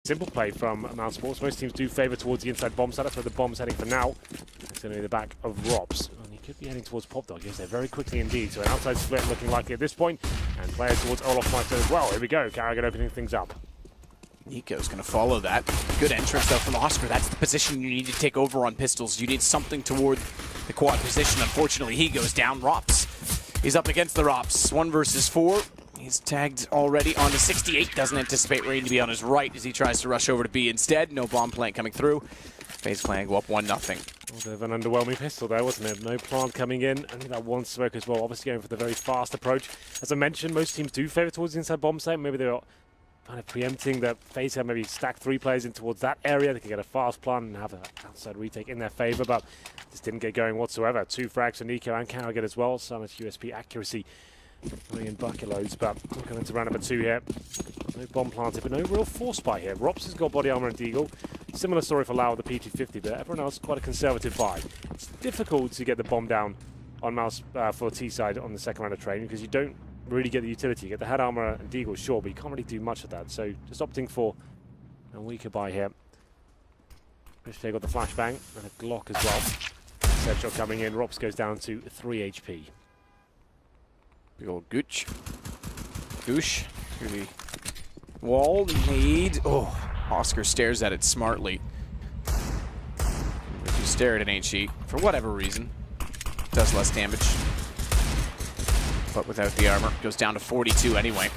simple play from Mousesports. Most teams do favour towards the inside bomb side. That's where the bomb's heading for now. It's going to be the back of Robs. And he could be heading towards Pop Dog. He's there very quickly indeed. So an outside split looking likely at this point. And players towards Olaf Meister as well. Here we go. Karrigan opening things up. Nico's going to follow that. Good entrance, though, from Oscar. That's the position you need to take over on pistols. You need something toward the quad position. Unfortunately, he goes down. Rops. He's up against the Rops. 1 versus 4. He's tagged already onto 68. Doesn't anticipate Rain to be on his right as he tries to rush over to B instead. No bomb plant coming through. FaZe Clan go up 1-0. A bit of an underwhelming pistol there, wasn't it? No plant coming in. Only that one smoke as well. Obviously going for the very fast approach. As I mentioned, most teams do favour towards the inside bomb site. Maybe they're kind of preempting that FaZe have maybe stack 3 players in towards that area. They can get a fast plant and have an outside retake in their favour, but this didn't get going whatsoever. 2 frags for Nico and Karrigan as well. So much USP accuracy running in bucket loads, but we're coming to round number 2 here. No bomb planted, but no real force buy here. Rops has got body armor and deagle. Similar story for Lau with the P250, but everyone else quite a conservative buy. It's difficult to get the bomb down on Mouse for T side on the second round of training because you don't really get the utility. You get the head armor and deagle, sure, but you can't really do much of that. So just opting for a weaker buy here. They got the flashbang and a Glock as well. Set shot coming in. Rops goes down to 3 HP. Big old Gooch. Goosh through the wall. Need. Oh, Oscar stares at it smartly. If you stare at an HE, for whatever reason, does less damage. But without the armor, goes down to 42 anyway.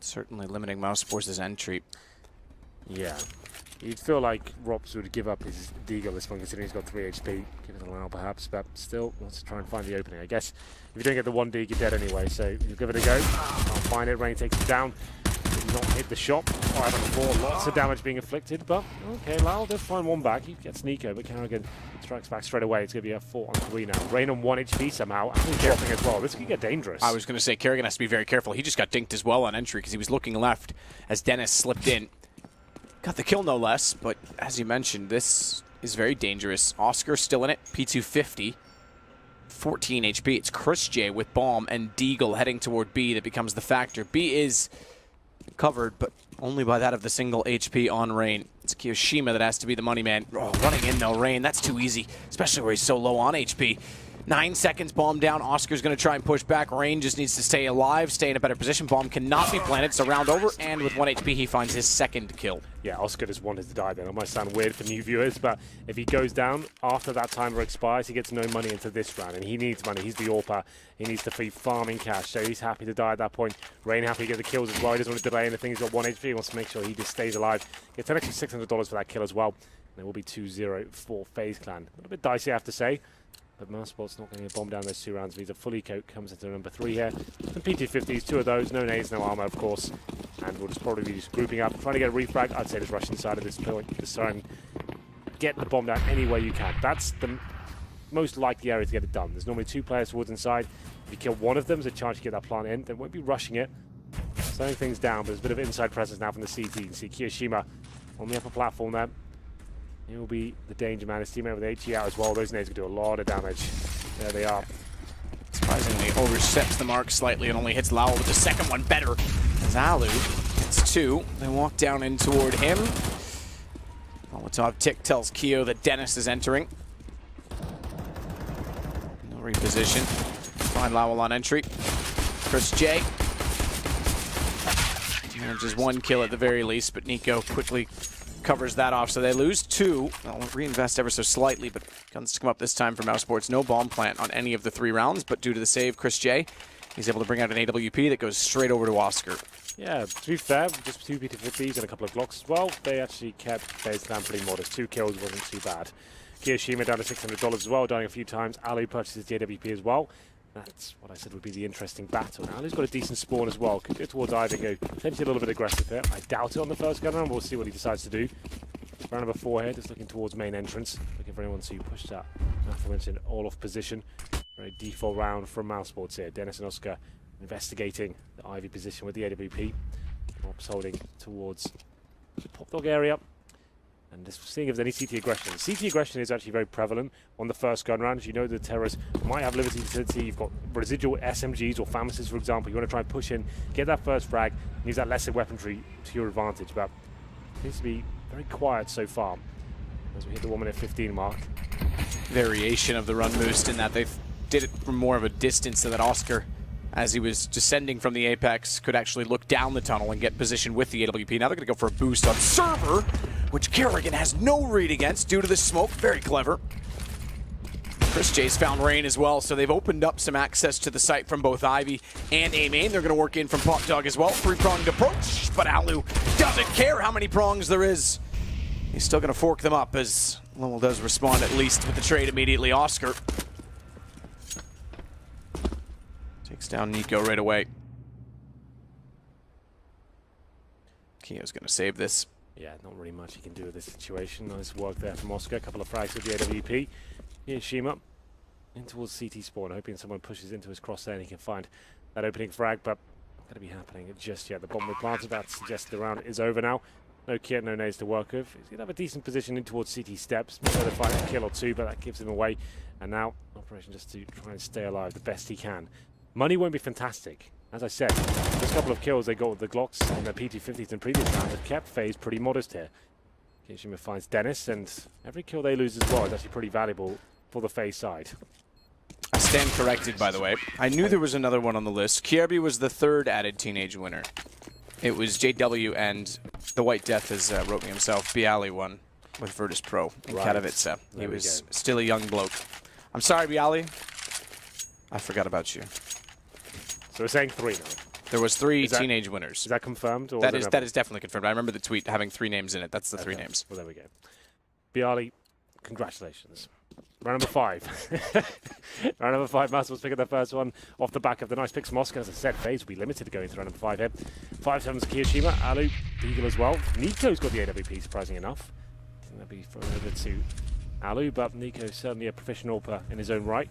Certainly limiting Mousesports' entry. Yeah. You'd feel like Rops would give up his deagle this one, considering he's got 3 HP. Give it a allow perhaps, but still wants to try and find the opening. I guess if you don't get the 1 dig, you're dead anyway, so you give it a go. Can't find it. Rain takes it down. Did not hit the shot. 5 and 4. Lots of damage being inflicted, but okay, Lau does find 1 back. He gets Nico, but Karrigan strikes back straight away. It's going to be a 4 on 3 now. Rain on 1 HP somehow. And he's dropping as well. This could get dangerous. I was going to say, Karrigan has to be very careful. He just got dinked as well on entry because he was looking left as Dennis slipped in. Got the kill no less, but as you mentioned, this is very dangerous. Oscar still in it, P250, 14 HP. It's Chris J with bomb and deagle heading toward B that becomes the factor. B is covered, but only by that of the single HP on Rain. It's Kiyoshima that has to be the money man. Oh, running in though, Rain, that's too easy, especially where he's so low on HP. 9 seconds, bomb down. Oscar's going to try and push back. Rain just needs to stay alive, stay in a better position. Bomb cannot be planted, so round over, and with 1 HP, he finds his 2nd kill. Yeah, Oscar just wanted to die then. It might sound weird for new viewers, but if he goes down after that timer expires, he gets no money into this round, and he needs money. He's the AWPer. He needs to be farming cash, so he's happy to die at that point. Rain happy to get the kills as well. He doesn't want to delay anything. He's got 1 HP. He wants to make sure he just stays alive. Gets an extra $600 for that kill as well. And it will be 2-0 for FaZe Clan. A little bit dicey, I have to say. But Mousesports not getting a bomb down those 2 rounds. He's a fully coat, comes into number 3 here. Some PT50s, 2 of those, no nades, no armor, of course. And we'll just probably be just grouping up, trying to get a refrag. I'd say just rush inside at this point, just try and get the bomb down any way you can. That's the most likely area to get it done. There's normally 2 players towards inside. If you kill one of them, there's a chance you get that plant in. They won't be rushing it, slowing things down, but there's a bit of inside presence now from the CT. You can see Kiyoshima on the upper platform there. He will be the danger man. His teammate with HE out as well. Those nades can do a lot of damage. There they are. Surprisingly oversteps the mark slightly and only hits Lowell with the 2nd one better. As Alu gets 2. They walk down in toward him. Molotov tick tells Keo that Dennis is entering. No reposition. Find Lowell on entry. Chris J. Manages 1 kill at the very least, but Nico quickly covers that off, so they lose 2. They'll reinvest ever so slightly, but guns to come up this time for Mousesports. No bomb plant on any of the 3 rounds, but due to the save, Chris J, he's able to bring out an AWP that goes straight over to Oscar. Yeah, to be fair, just 2 PT50s and a couple of Glocks as well. They actually kept FaZe Clan pretty modest. 2 kills wasn't too bad. Kiyoshima down to $600 as well, dying a few times. Ali purchases the AWP as well. That's what I said would be the interesting battle. Now, Ali's got a decent spawn as well. Could go towards Ivy, go potentially a little bit aggressive here. I doubt it on the first gun round. We'll see what he decides to do. Round number 4 here, just looking towards main entrance. Looking for anyone to push that aforementioned all-off position. Very default round from Mousesports here. Dennis and Oscar investigating the Ivy position with the AWP. Rob's holding towards the Pop Dog area. And just seeing if there's any CT aggression. CT aggression is actually very prevalent on the first gun round. As you know, the terrorists might have limited utility. You've got residual SMGs or FAMASs, for example. You want to try and push in, get that first frag, and use that lesser weaponry to your advantage. But it seems to be very quiet so far as we hit the 1 minute 15 mark. Variation of the run boost in that they did it from more of a distance so that Oscar, as he was descending from the apex, could actually look down the tunnel and get position with the AWP. Now they're going to go for a boost on server, which Kerrigan has no read against due to the smoke. Very clever. Chris J's found Rain as well, so they've opened up some access to the site from both Ivy and A-Main. They're going to work in from Pop Dog as well. Three-pronged approach, but Alu doesn't care how many prongs there is. He's still going to fork them up as Lowell does respond at least with the trade immediately. Oscar takes down Nico right away. Keo's going to save this. Yeah, not really much he can do with this situation. Nice work there from Oscar. A couple of frags with the AWP. Here's Shima in towards CT spawn, hoping someone pushes into his crosshair and he can find that opening frag, but not going to be happening just yet. The bomb replanted, that suggests the round is over now. No kit, no nades to work with. He's going to have a decent position in towards CT steps. Maybe they'll find a kill or two, but that gives him away. And now, operation just to try and stay alive the best he can. Money won't be fantastic. As I said, just a couple of kills they got with the Glocks and the PT-50s in previous rounds have kept FaZe pretty modest here. Kiyashima finds Dennis, and every kill they lose as well is actually pretty valuable for the FaZe side. I stand corrected, by the way. I knew there was another one on the list. Kierby was the third added teenage winner. It was JW and the White Death, as wrote me himself, Bialy won with Virtus Pro in Katowice. He was still a young bloke. I'm sorry, Bialy. I forgot about you. So we're saying 3 now. There was 3 teenage winners. Is that confirmed? Or that is definitely confirmed. I remember the tweet having 3 names in it. That's the 3 names. Well, there we go. Bialy, congratulations. Round number 5. Round number 5, Mousesports picking their first one off the back of the nice picks from Oscar. As I said, FaZe will be limited to going to round number 5 here. 5-7's Kiyashima, Alu, Deagle as well. Nico's got the AWP, surprising enough. I think that'll be thrown over to Alu, but Nico's certainly a professional AWPer in his own right.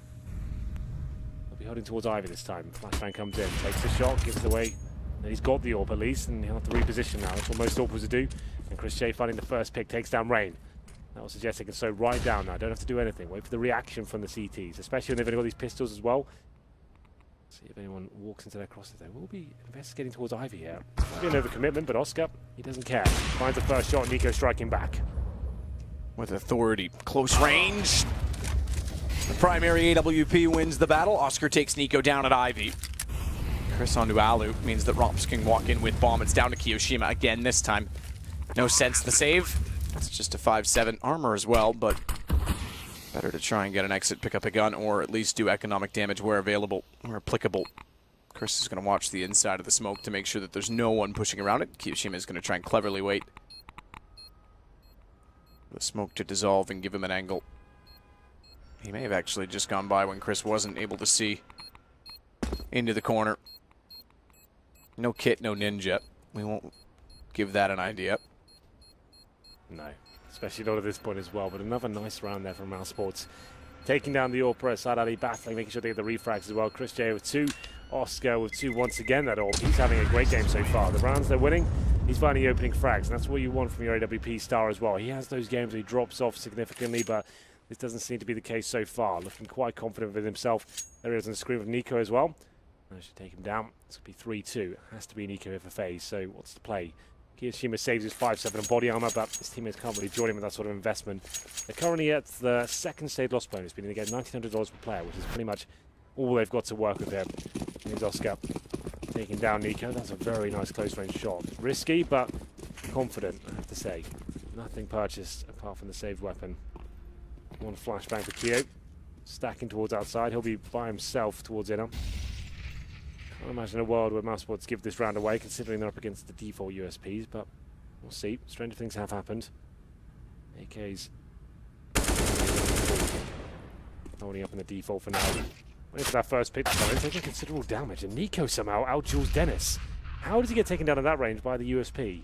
He'll be heading towards Ivy this time. Flashbang comes in, takes the shot, gives it away. And he's got the AWP at least, and he'll have to reposition now. That's what most AWPers do. And Chris J finding the first pick, takes down Rain. That will suggest they can slow right down now. Don't have to do anything. Wait for the reaction from the CTs, especially when they've only got these pistols as well. See if anyone walks into their crosses there. We'll be investigating towards Ivy here. Maybe an overcommitment, but Oscar, he doesn't care. Finds the first shot, Nico striking back. With authority. Close range. The primary AWP wins the battle. Oscar takes Nico down at Ivy. Chris onto Alu means that Romps can walk in with bomb. It's down to Kiyashima again this time. No sense the save. It's just a 5-7 armor as well, but better to try and get an exit, pick up a gun, or at least do economic damage where available or applicable. Chris is going to watch the inside of the smoke to make sure that there's no one pushing around it. Kiyashima is going to try and cleverly wait the smoke to dissolve and give him an angle. He may have actually just gone by when Chris wasn't able to see into the corner. No kit, no ninja. We won't give that an idea. No, especially not at this point as well. But another nice round there from Mousesports. Taking down the AWP, Sad Ali battling, making sure they get the refrags as well. Chris J with 2, Oscar with 2 once again. That AWP, he's having a great game so far. The rounds they're winning, he's finding the opening frags. And that's what you want from your AWP star as well. He has those games where he drops off significantly, but this doesn't seem to be the case so far. Looking quite confident with himself. There he is on the screen with Nico as well. I should take him down. This could be 3-2. It has to be Nico here for FaZe. So what's the play? Kiyashima saves his 5-7 on body armor, but his teammates can't really join him with that sort of investment. They're currently at the second stage loss bonus, meaning they get $1,900 per player, which is pretty much all they've got to work with here. Here's Oscar taking down Nico. That's a very nice close-range shot. Risky, but confident, I have to say. Nothing purchased apart from the saved weapon. One flashbang for Keo. Stacking towards outside. He'll be by himself towards inner. Can't imagine a world where Mousesports give this round away, considering they're up against the default USPs, but we'll see. Stranger things have happened. AK's holding up in the default for now. Waiting for that first pick to come in, taking considerable damage, and Nico somehow out-duels Dennis. How does he get taken down at that range by the USP?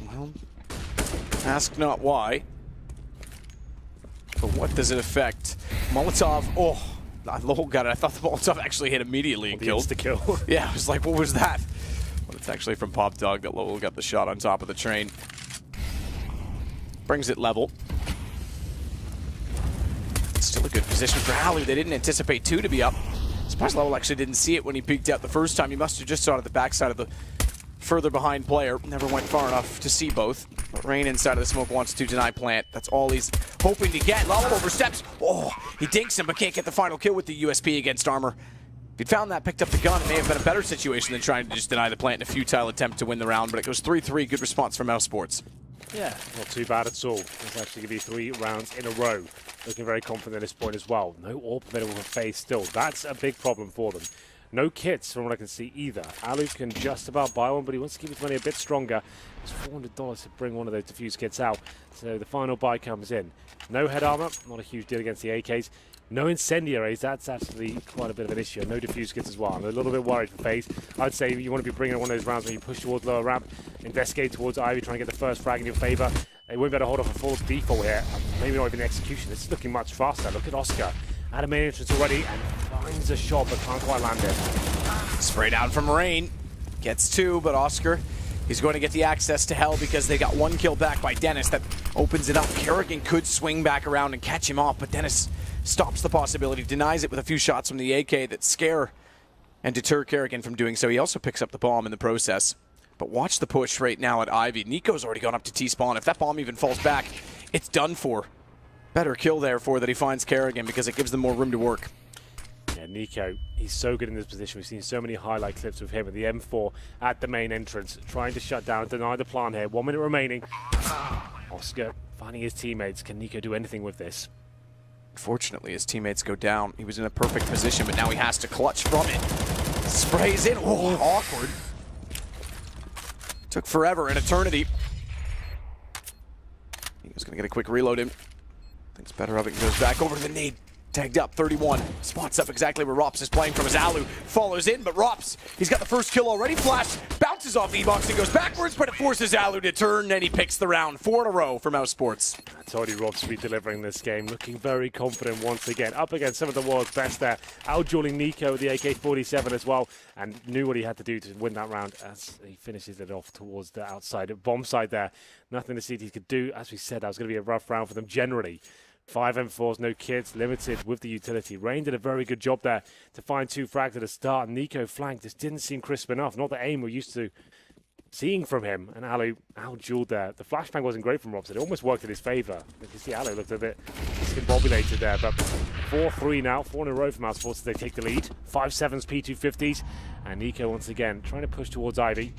Well, ask not why. But what does it affect? Molotov, oh, Lowell got it. I thought the Molotov actually hit immediately and killed. The kill. Yeah, I was like, what was that? But it's actually from Pop Dog that Lowell got the shot on top of the train. Brings it level. Still a good position for Alu. They didn't anticipate 2 to be up. Surprised Level actually didn't see it when he peeked out the first time. He must have just saw it at the backside of the further behind player. Never went far enough to see both. But Rain inside of the smoke wants to deny plant. That's all he's hoping to get. Level oversteps. Oh, he dinks him but can't get the final kill with the USP against Armor. If he'd found that, picked up the gun, it may have been a better situation than trying to just deny the plant in a futile attempt to win the round. But it goes 3-3. Good response from Mousesports. Yeah, not too bad at all. Let's actually give you 3 rounds in a row. Looking very confident at this point as well. No AWP available for FaZe still. That's a big problem for them. No kits from what I can see either. Alu can just about buy one, but he wants to keep his money a bit stronger. It's $400 to bring one of those diffuse kits out. So the final buy comes in. No head armor, not a huge deal against the AKs. No incendiaries, that's actually quite a bit of an issue. No diffuse kits as well. I'm a little bit worried for FaZe. I'd say you want to be bringing one of those rounds when you push towards lower ramp, investigate towards Ivy, trying to get the first frag in your favor. They won't be able to hold off a full default here. Maybe not even execution. This is looking much faster. Look at Oscar. At a main entrance already and finds a shot but can't quite land it. Sprayed out from Rain. Gets 2, but Oscar, he's going to get the access to hell because they got 1 kill back by Dennis. That opens it up. Kerrigan could swing back around and catch him off, but Dennis stops the possibility, denies it with a few shots from the AK that scare and deter Kerrigan from doing so. He also picks up the bomb in the process. But watch the push right now at Ivy. Nico's already gone up to T-spawn. If that bomb even falls back, it's done for. Better kill there for that he finds Kerrigan because it gives them more room to work. Yeah, Nico, he's so good in this position. We've seen so many highlight clips of him at the M4 at the main entrance, trying to shut down, deny the plan here. 1 minute remaining. Oscar finding his teammates. Can Nico do anything with this? Unfortunately, his teammates go down. He was in a perfect position, but now he has to clutch from it. Sprays in. Oh, awkward. Took forever, an eternity. He was going to get a quick reload in. Thinks better of it and goes back over to the nade. Tagged up, 31. Spots up exactly where Rops is playing from his Alu. Follows in, but Rops, he's got the first kill already. Flash bounces off the E-box and goes backwards, but it forces Alu to turn, and he picks the round. 4 in a row for Mousesports. I told you Rops would be delivering this game. Looking very confident once again. Up against some of the world's best there. Out-dueling Nico with the AK-47 as well. And knew what he had to do to win that round as he finishes it off towards the outside bomb side there. Nothing the CT could do. As we said, that was going to be a rough round for them generally. 5 M4s, no kids, limited with the utility. Rain did a very good job there to find 2 frags at the start. Nico flanked, just didn't seem crisp enough. Not the aim we're used to seeing from him. And Alu out-dueled there. The flashbang wasn't great from Robson. It almost worked in his favor. You can see Alu looked a bit discombobulated there. But 4-3 now, 4 in a row for Mousesports as they take the lead. 5-7s, P250s. And Nico once again trying to push towards Ivy.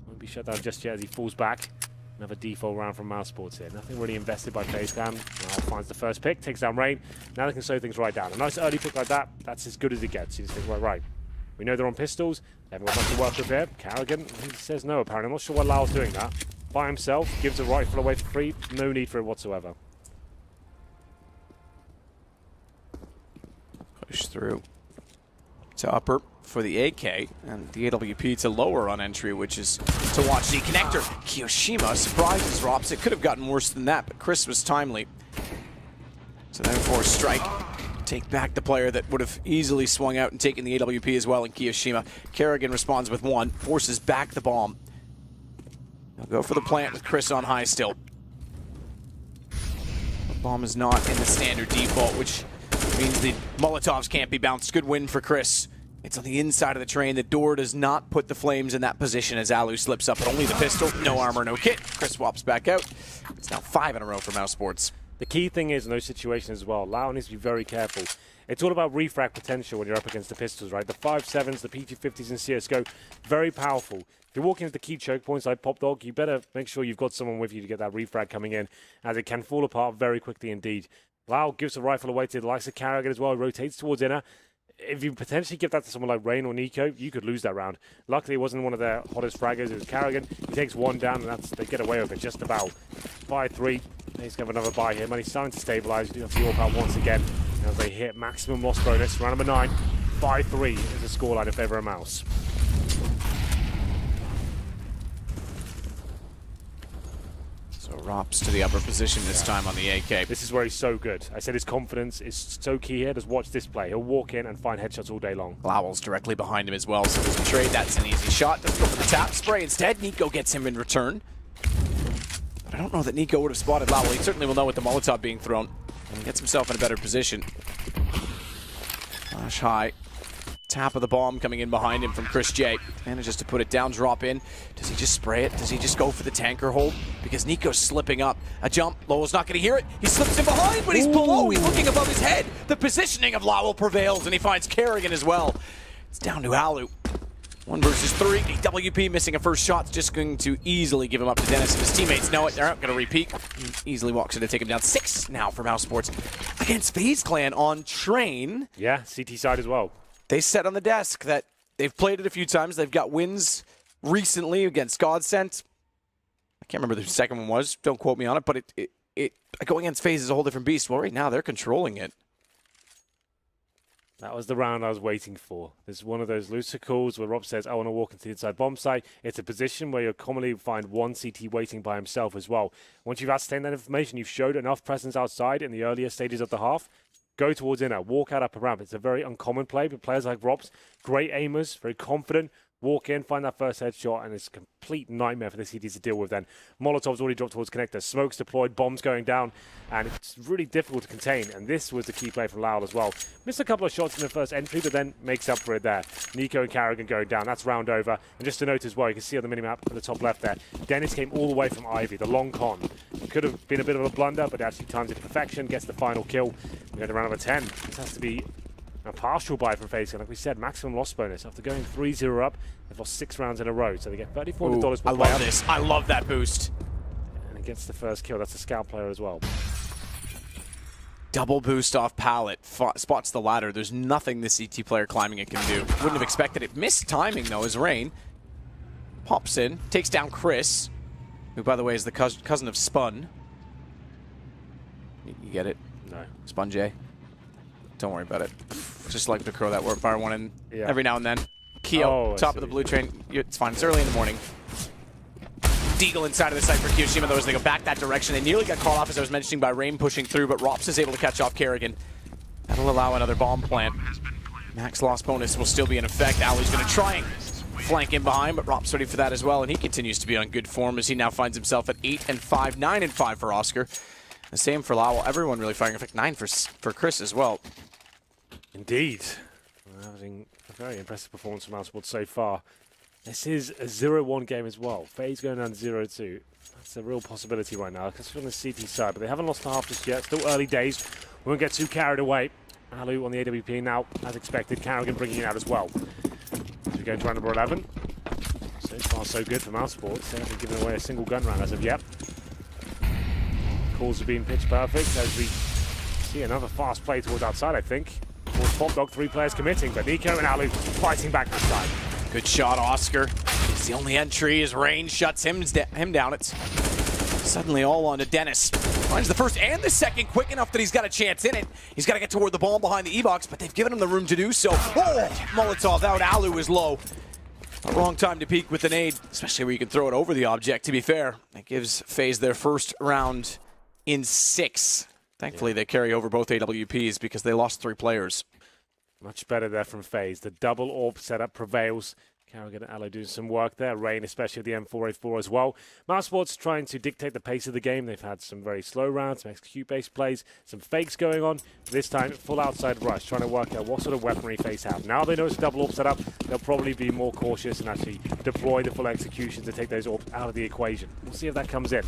Won't be shut down just yet as he falls back. Another default round from Mousesports here. Nothing really invested by FaZe Clan. Now finds the first pick, takes down Rain. Now they can slow things right down. A nice early pick like that, that's as good as it gets. You just think, well, right. We know they're on pistols. They haven't got much to work with here. Kerrigan, he says no apparently. I'm not sure why Lau's doing that. By himself, gives a rifle away for free. No need for it whatsoever. Push through to upper for the AK, and the AWP to lower on entry, which is to watch the connector. Kiyoshima surprises Rops. It could have gotten worse than that, but Chris was timely. So then for a strike, take back the player that would have easily swung out and taken the AWP as well in Kiyoshima. Kerrigan responds with 1, forces back the bomb. They'll go for the plant with Chris on high still. The bomb is not in the standard default, which means the Molotovs can't be bounced. Good win for Chris. It's on the inside of the train. The door does not put the flames in that position as Alu slips up, but only the pistol. No armor, no kit. Chris swaps back out. It's now 5 in a row for Mousesports. The key thing is in those situations as well, Lau needs to be very careful. It's all about refrag potential when you're up against the pistols, right? The 5.7s, the P250s in CSGO, very powerful. If you're walking into the key choke points like Pop Dog, you better make sure you've got someone with you to get that refrag coming in, as it can fall apart very quickly indeed. Lau gives a rifle away to the likes of Kerrigan as well, rotates towards inner. If you potentially give that to someone like Rain or Nico, you could lose that round. Luckily, it wasn't one of their hottest fraggers. It was Kerrigan. He takes 1 down, and they get away with it just about. 5-3. He's going to have another buy here. Money's starting to stabilize. You do have the AWP out once again as they hit maximum loss bonus. Round number 9. 5-3 is the scoreline in favor of Mouse. So Rops to the upper position this time on the AK. This is where he's so good. I said his confidence is so key here. Just watch this play. He'll walk in and find headshots all day long. Lowell's directly behind him as well, so there's a trade. That's an easy shot. Doesn't go for the tap spray. Instead, Nico gets him in return. But I don't know that Nico would have spotted Lowell. He certainly will know with the Molotov being thrown. And gets himself in a better position. Flash high. Tap of the bomb coming in behind him from Chris J. Manages to put it down, drop in. Does he just spray it? Does he just go for the tanker hold? Because Nico's slipping up. A jump. Lowell's not going to hear it. He slips in behind, but he's below. He's looking above his head. The positioning of Lowell prevails, and he finds Kerrigan as well. It's down to Alu. 1 versus 3. WP missing a first shot. Just going to easily give him up to Dennis. And his teammates know it. They're not going to repeat. He easily walks in to take him down. 6 now for Mousesports against FaZe Clan on Train. Yeah, CT side as well. They said on the desk that they've played it a few times. They've got wins recently against Godsent. I can't remember who the second one was. Don't quote me on it. But it going against FaZe is a whole different beast. Well, right now they're controlling it. That was the round I was waiting for. There's one of those looser calls where Rob says, I want to walk into the inside bomb site. It's a position where you'll commonly find one CT waiting by himself as well. Once you've ascertained that information, you've showed enough presence outside in the earlier stages of the half. Go towards inner, walk out upper ramp. It's a very uncommon play, but players like Rob's, great aimers, very confident, walk in, find that first headshot, and it's a complete nightmare for the CTs to deal with then. Molotov's already dropped towards connector, smokes deployed, bombs going down, and it's really difficult to contain, and this was the key play from Lowell as well. Missed a couple of shots in the first entry, but then makes up for it there. Nico and Kerrigan going down, that's round over. And just to note as well, you can see on the minimap at the top left there, Dennis came all the way from Ivy, the long con. It could have been a bit of a blunder, but actually times it to perfection, gets the final kill. We go to round number 10. This has to be a partial buy from FaZe. Like we said, maximum loss bonus. After going 3-0 up, they've lost 6 rounds in a row, so they get $3,400 per player. I love this. I love that boost. And it gets the first kill. That's a scout player as well. Double boost off pallet. Spots the ladder. There's nothing the CT player climbing it can do. Wouldn't have expected it. Missed timing, though, as Rain pops in, takes down Chris, who, by the way, is the cousin of Spun. You get it? No. Spun J. Don't worry about it. Just like to throw that fire one in every now and then. Keo, top of the blue train. It's fine. It's early in the morning. Deagle inside of the site for Kiyoshima, though, as they go back that direction. They nearly got called off, as I was mentioning, by Rain pushing through, but Rops is able to catch off Kerrigan. That'll allow another bomb plant. Max loss bonus will still be in effect. Ali's going to try and flank in behind, but Rops ready for that as well, and he continues to be on good form as he now finds himself at 8-5, 9-5 for Oscar. The same for Lowell. Everyone really firing. In fact, 9 for Chris as well. Indeed. Having a very impressive performance from Mousesports so far. This is a 0-1 game as well. FaZe going down 0-2. That's a real possibility right now, because from the CT side, but they haven't lost the half just yet. Still early days. We won't get too carried away. Alu on the AWP now, as expected. Kerrigan bringing it out as well. As we go into round number 11. So far, so good for Mousesports. They haven't given away a single gun round as of yet. Calls have been pitch perfect as we see another fast play towards outside, I think. Towards Pop Dog, 3 players committing, but Nico and Alu fighting back this time. Good shot, Oscar. It's the only entry as Rain shuts him down. It's suddenly all on to Dennis. Finds the first and the second quick enough that he's got a chance in it. He's got to get toward the ball behind the E-Box, but they've given him the room to do so. Oh, Molotov out. Alu is low. A wrong time to peek with the nade, especially where you can throw it over the object, to be fair. That gives FaZe their first round in 6. Thankfully, they carry over both AWPs because they lost 3 players. Much better there from FaZe. The double AWP setup prevails. Kerrigan and Aloe doing some work there. Rain, especially the M4A4 as well. Mousesports trying to dictate the pace of the game. They've had some very slow rounds, some execute-based plays, some fakes going on. This time, full outside rush, trying to work out what sort of weaponry FaZe have. Now they know it's a double AWP setup. They'll probably be more cautious and actually deploy the full execution to take those AWPs out of the equation. We'll see if that comes in.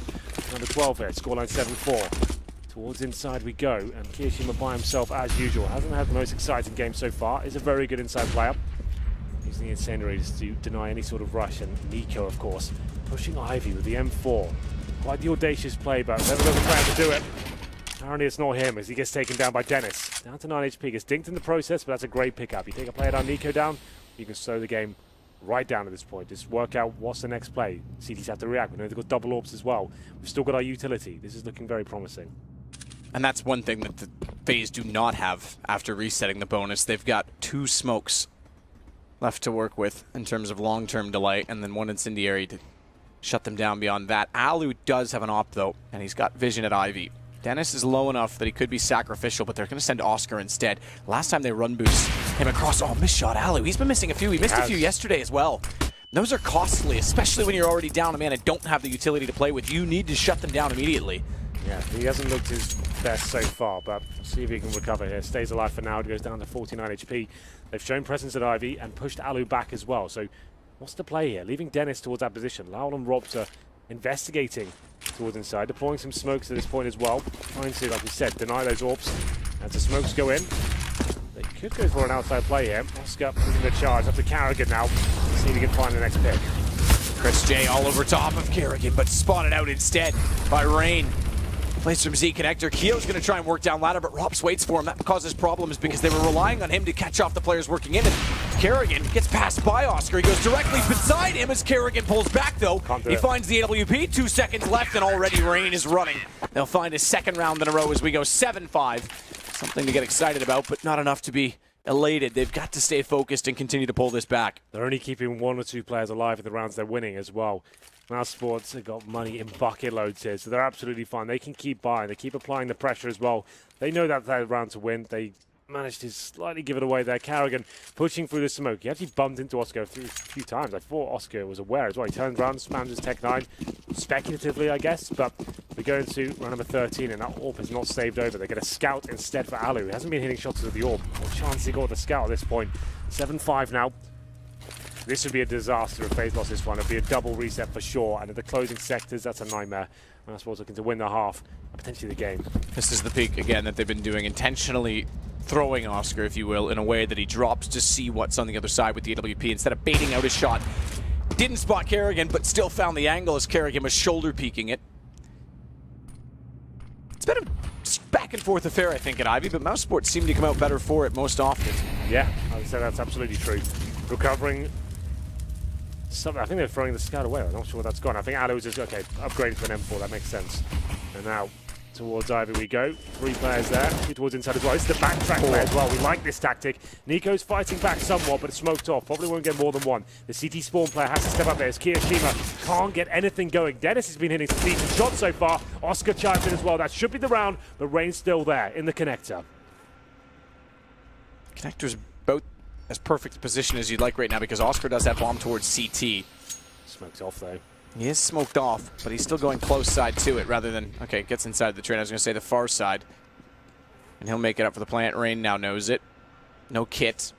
Number 12 here, scoreline 7-4. Towards inside we go, and Kiyoshima by himself as usual. Hasn't had the most exciting game so far. Is a very good inside player. Using the incendiaries to deny any sort of rush, and Nico, of course, pushing Ivy with the M4. Quite the audacious play, but never got the plan to do it. Apparently it's not him as he gets taken down by Dennis. Down to 9 HP, gets dinked in the process, but that's a great pickup. You take a player down, Nico down, you can slow the game right down at this point. Just work out what's the next play. CTs have to react. We know they've got double AWPs as well. We've still got our utility. This is looking very promising. And that's one thing that the FaZe do not have after resetting the bonus. They've got 2 smokes left to work with in terms of long-term delay, and then 1 incendiary to shut them down beyond that. Alu does have an op, though, and he's got vision at Ivy. Dennis is low enough that he could be sacrificial, but they're going to send Oscar instead. Last time they run boost him across. Oh, missed shot, Alu. He's been missing a few. He missed a few yesterday as well. Those are costly, especially when you're already down a man and don't have the utility to play with. You need to shut them down immediately. Yeah, he hasn't looked his best so far, but see if he can recover here. Stays alive for now, goes down to 49 HP. They've shown presence at Ivy and pushed Alu back as well. So what's the play here? Leaving Dennis towards that position. Lowell and Robs are investigating towards inside, deploying some smokes at this point as well. Trying to, like we said, deny those orbs. As the smokes go in, they could go for an outside play here. Oscar pushing the charge up to Carrigan now. See if he can find the next pick. Chris J all over top of Carrigan, but spotted out instead by Rain. Plays from Z connector. Keo's going to try and work down ladder, but Rops waits for him. That causes problems because they were relying on him to catch off the players working in. And Carrigan gets passed by Oscar. He goes directly beside him as Carrigan pulls back, though. He finds the AWP. 2 seconds left, and already Rain is running. They'll find his second round in a row as we go 7-5. Something to get excited about, but not enough to be elated. They've got to stay focused and continue to pull this back. They're only keeping 1 or 2 players alive in the rounds they're winning as well. Mousesports have got money in bucket loads here, so they're absolutely fine. They can keep buying. They keep applying the pressure as well. They know that they're round to win. They managed to slightly give it away there. Carrigan pushing through the smoke. He actually bumped into Oscar a few times. I thought Oscar was aware as well. He turns around, spams his Tech 9, speculatively, I guess, but we go into round number 13, and that AWP is not saved over. They get a scout instead for Alu. He hasn't been hitting shots with the AWP. What chance he got with the scout at this point? 7-5 now. This would be a disaster if FaZe lost this one. It would be a double reset for sure. And at the closing sectors, that's a nightmare. Mousesports looking to win the half, potentially the game. This is the peak, again, that they've been doing, intentionally throwing Oscar, if you will, in a way that he drops to see what's on the other side with the AWP instead of baiting out his shot. Didn't spot Carrigan, but still found the angle as Carrigan was shoulder peeking it. It's been a back and forth affair, I think, at Ivy, but Mousesports seem to come out better for it most often. Yeah, I would say that's absolutely true. Recovering. I think they're throwing the scout away. I'm not sure where that's gone. I think Alu was just, okay, upgraded to an M4. That makes sense. And now towards Ivy we go. 3 players there. 2 towards inside as well. This is the backtrack play as well. We like this tactic. Nico's fighting back somewhat, but it's smoked off. Probably won't get more than 1. The CT spawn player has to step up there as Kiyoshima can't get anything going. Dennis has been hitting some decent shots so far. Oscar chimes in as well. That should be the round, but Rain's still there in the connector. Connector's about as perfect a position as you'd like right now because Oscar does have bomb towards CT. Smokes off though. He is smoked off, but he's still going close side to it rather than, okay, gets inside the train. I was going to say the far side. And he'll make it up for the plant. Rain now knows it. No kit.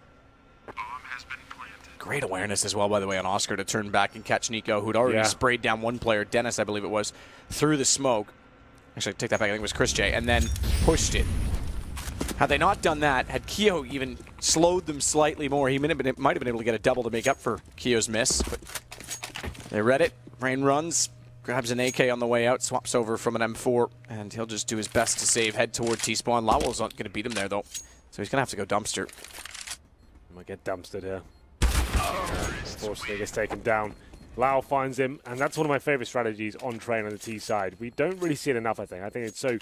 Great awareness as well, by the way, on Oscar to turn back and catch Nico, who'd already sprayed down 1 player, Dennis, I believe it was, through the smoke. Actually, take that back. I think it was Chris J. And then pushed it. Had they not done that, had Keo even slowed them slightly more, he might have been able to get a double to make up for Keo's miss. But they read it. Rain runs, grabs an AK on the way out, swaps over from an M4, and he'll just do his best to save, head toward T-spawn. Lowell's not going to beat him there, though, so he's going to have to go dumpster. Might get dumpstered here. Unfortunately, gets taken down. Lowell finds him, and that's one of my favorite strategies on train on the T side. We don't really see it enough, I think. I think it's so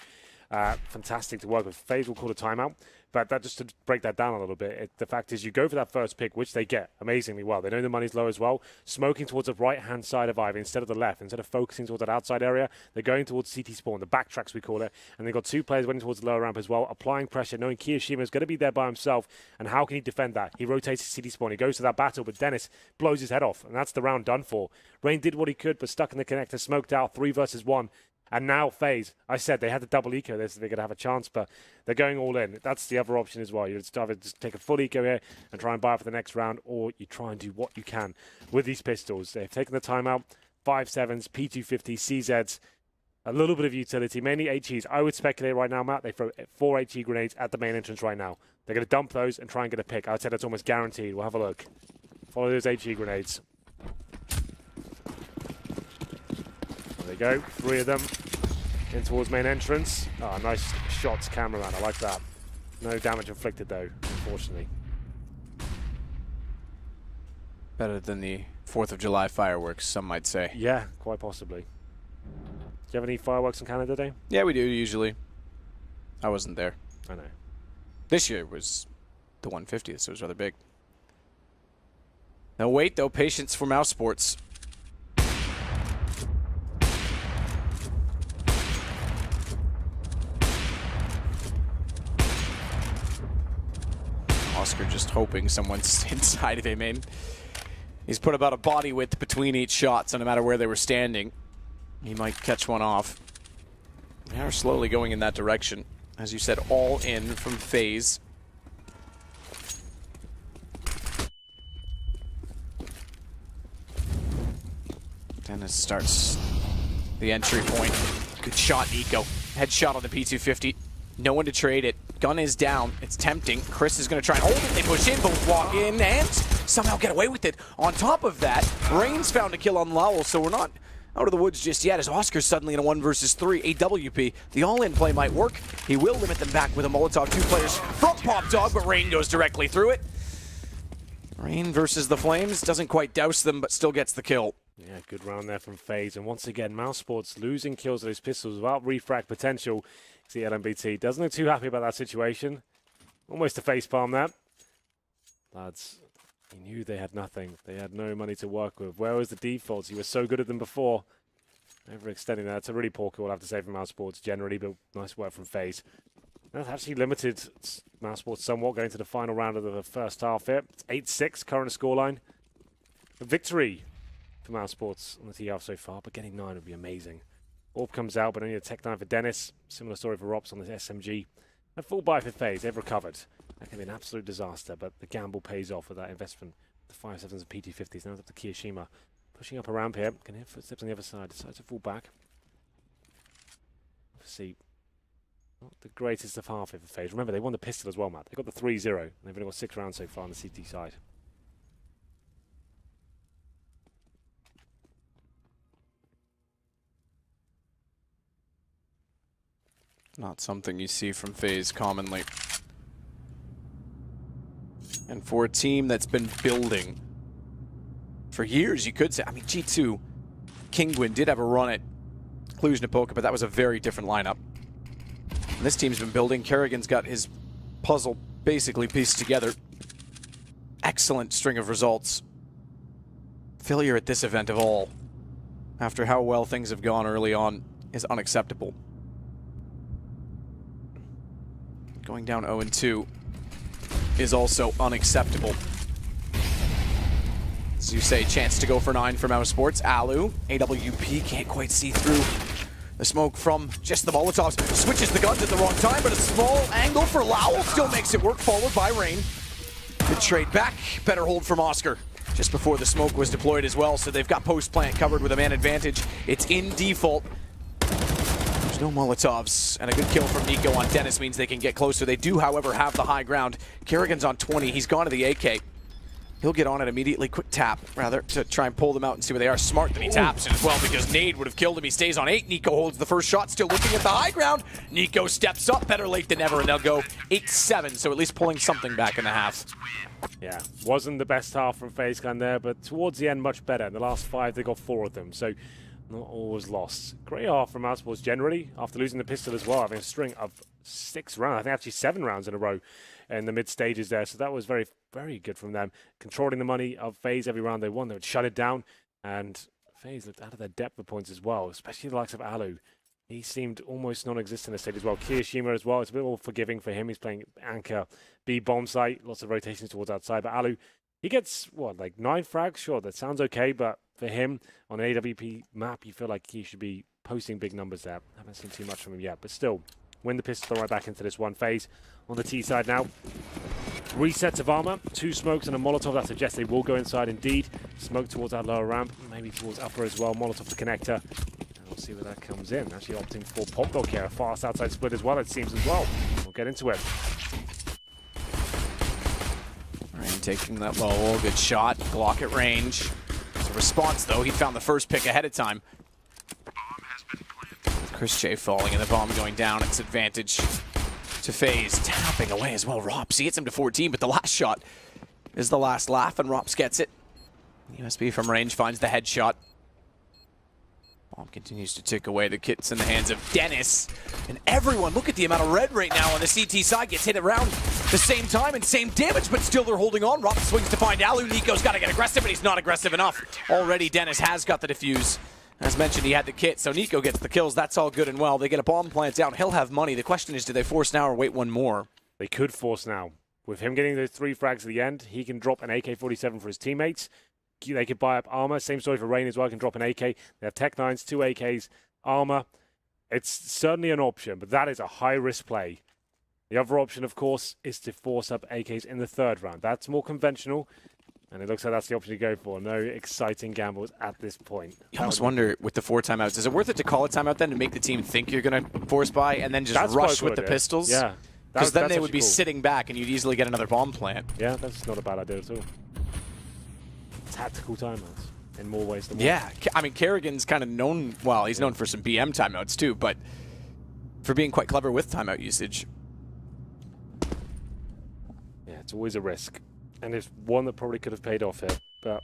fantastic to work with. FaZe will call a timeout, but that just to break that down a little bit, the fact is you go for that first pick, which they get amazingly well. They know the money's low as well. Smoking towards the right-hand side of Ivy instead of the left. Instead of focusing towards that outside area, they're going towards CT spawn, the backtracks we call it, and they've got 2 players waiting towards the lower ramp as well, applying pressure, knowing Kiyoshima is going to be there by himself, and how can he defend that? He rotates his CT spawn, he goes to that battle, but Dennis blows his head off, and that's the round done for. Rain did what he could, but stuck in the connector, smoked out, 3 versus 1. And now FaZe, I said they had the double eco there, so they're going to have a chance, but they're going all in. That's the other option as well. You either just take a full eco here and try and buy it for the next round, or you try and do what you can with these pistols. They've taken the timeout, 5.7s, P250, CZs, a little bit of utility, mainly HEs. I would speculate right now, Matt, they throw 4 HE grenades at the main entrance right now. They're going to dump those and try and get a pick. I would say that's almost guaranteed. We'll have a look. Follow those HE grenades. There they go, 3 of them in towards main entrance. Oh, nice shots, cameraman. I like that. No damage inflicted though, unfortunately. Better than the 4th of July fireworks, some might say. Yeah, quite possibly. Do you have any fireworks in Canada Day? Yeah, we do usually. I wasn't there. I know. This year was the 150th, so it was rather big. No wait though, patience for Mousesports. Oscar just hoping someone's inside of him. He's put about a body width between each shot, so no matter where they were standing, he might catch one off. They are slowly going in that direction. As you said, all in from FaZe. Dennis starts the entry point. Good shot, Nico. Headshot on the P250. No one to trade it. Gun is down. It's tempting. Chris is going to try and hold it. They push in, both walk in, and somehow get away with it. On top of that, Rain's found a kill on Lowell, so we're not out of the woods just yet, as Oscar's suddenly in a 1 versus 3. AWP, the all-in play might work. He will limit them back with a Molotov. 2 players from Pop Dog, but Rain goes directly through it. Rain versus the Flames. Doesn't quite douse them, but still gets the kill. Yeah, good round there from FaZe. And once again, Mousesports losing kills with those pistols without refract potential. See, LMBT doesn't look too happy about that situation. Almost a facepalm there. Lads, he knew they had nothing. They had no money to work with. Where was the defaults? He was so good at them before. Overextending that. It's a really poor call, I'll have to say, from Mousesports generally, but nice work from FaZe. That's actually limited Mousesports somewhat going to the final round of the first half here. It's 8-6, current scoreline. A victory for Mousesports on the T half so far, but getting 9 would be amazing. Orb comes out, but only a tech 9 for Dennis. Similar story for Rops on the SMG. A full buy for FaZe. They've recovered. That can be an absolute disaster, but the gamble pays off with that investment. The 5.7s and PT50s. Now it's up to Kiyoshima. Pushing up a ramp here. Can hear footsteps on the other side. Decides to fall back. Obviously, not the greatest of half here for FaZe. Remember, they won the pistol as well, Matt. They got the 3-0. They've only got 6 rounds so far on the CT side. Not something you see from FaZe commonly. And for a team that's been building for years, you could say. I mean, G2, Kingwin did have a run at Cluj-Napoca, but that was a very different lineup. And this team's been building. Kerrigan's got his puzzle basically pieced together. Excellent string of results. Failure at this event of all, after how well things have gone early on, is unacceptable. Going down 0-2 is also unacceptable. As you say, chance to go for 9 for Mousesports. Alu, AWP can't quite see through the smoke from just the Molotovs. Switches the guns at the wrong time, but a small angle for Lowell still makes it work, followed by Rain. Good trade back, better hold from Oscar. Just before the smoke was deployed as well, so they've got post-plant covered with a man advantage. It's in default. There's no Molotovs, and a good kill from Nico on Dennis means they can get closer. They do, however, have the high ground. Kerrigan's on 20. He's gone to the AK. He'll get on it immediately. Quick tap, rather, to try and pull them out and see where they are. Smart that he taps it as well, because Nade would have killed him. He stays on 8. Nico holds the first shot, still looking at the high ground. Nico steps up, better late than never, and they'll go 8-7, so at least pulling something back in the half. Yeah, wasn't the best half from FaZe Clan there, but towards the end, much better. In the last 5, they got 4 of them, so not always lost. Great half from Mousesports generally, after losing the pistol as well, having a string of 6 rounds, I think actually 7 rounds in a row in the mid stages there, so that was very, very good from them. Controlling the money of FaZe every round they won, they would shut it down, and FaZe looked out of their depth of points as well, especially the likes of Alu. He seemed almost non-existent this stage as well. Kiyoshima as well, it's a bit more forgiving for him. He's playing anchor, B bomb site, lots of rotations towards outside, but Alu, he gets, what, like 9 frags? Sure, that sounds okay, but for him, on an AWP map, you feel like he should be posting big numbers there. Haven't seen too much from him yet, but still, win the pistol right back into this one. FaZe on the T side now. 3 sets of armor, 2 smokes and a Molotov. That suggests they will go inside indeed. Smoke towards that lower ramp, maybe towards upper as well. Molotov the connector. And we'll see where that comes in. Actually opting for Pop Dog here. A fast outside split as well, it seems as well. We'll get into it. Rain taking that low, good shot. Glock at range. It's a response though. He found the first pick ahead of time. Chris J falling and the bomb going down. It's advantage to FaZe. Tapping away as well. Rops, he hits him to 14, but the last shot is the last laugh, and Rops gets it. USB from range finds the headshot. Bomb continues to tick away. The kit's in the hands of Dennis. And everyone, look at the amount of red right now on the CT side. Gets hit around the same time and same damage, but still they're holding on. Rops swings to find Alu. Nico's got to get aggressive, but he's not aggressive enough. Already Dennis has got the defuse. As mentioned, he had the kit, so Nico gets the kills. That's all good and well. They get a bomb plant down. He'll have money. The question is, do they force now or wait one more? They could force now. With him getting those 3 frags at the end, he can drop an AK-47 for his teammates. they could buy up armor. Same story for Rain as well. Can drop an AK. They have Tech 9s, 2 AKs, armor. It's certainly an option, but that is a high-risk play. The other option, of course, is to force up AKs in the 3rd round. That's more conventional, and it looks like that's the option to go for. No exciting gambles at this point. You almost wonder, with the 4 timeouts, is it worth it to call a timeout then to make the team think you're going to force buy and then just rush with the pistols? Yeah. Because then they would be sitting back and you'd easily get another bomb plant. Yeah, that's not a bad idea at all. Tactical timeouts in more ways than one. Yeah, I mean, Kerrigan's kind of known, well, he's known for some BM timeouts too, but for being quite clever with timeout usage. Yeah, it's always a risk. And it's one that probably could have paid off here, but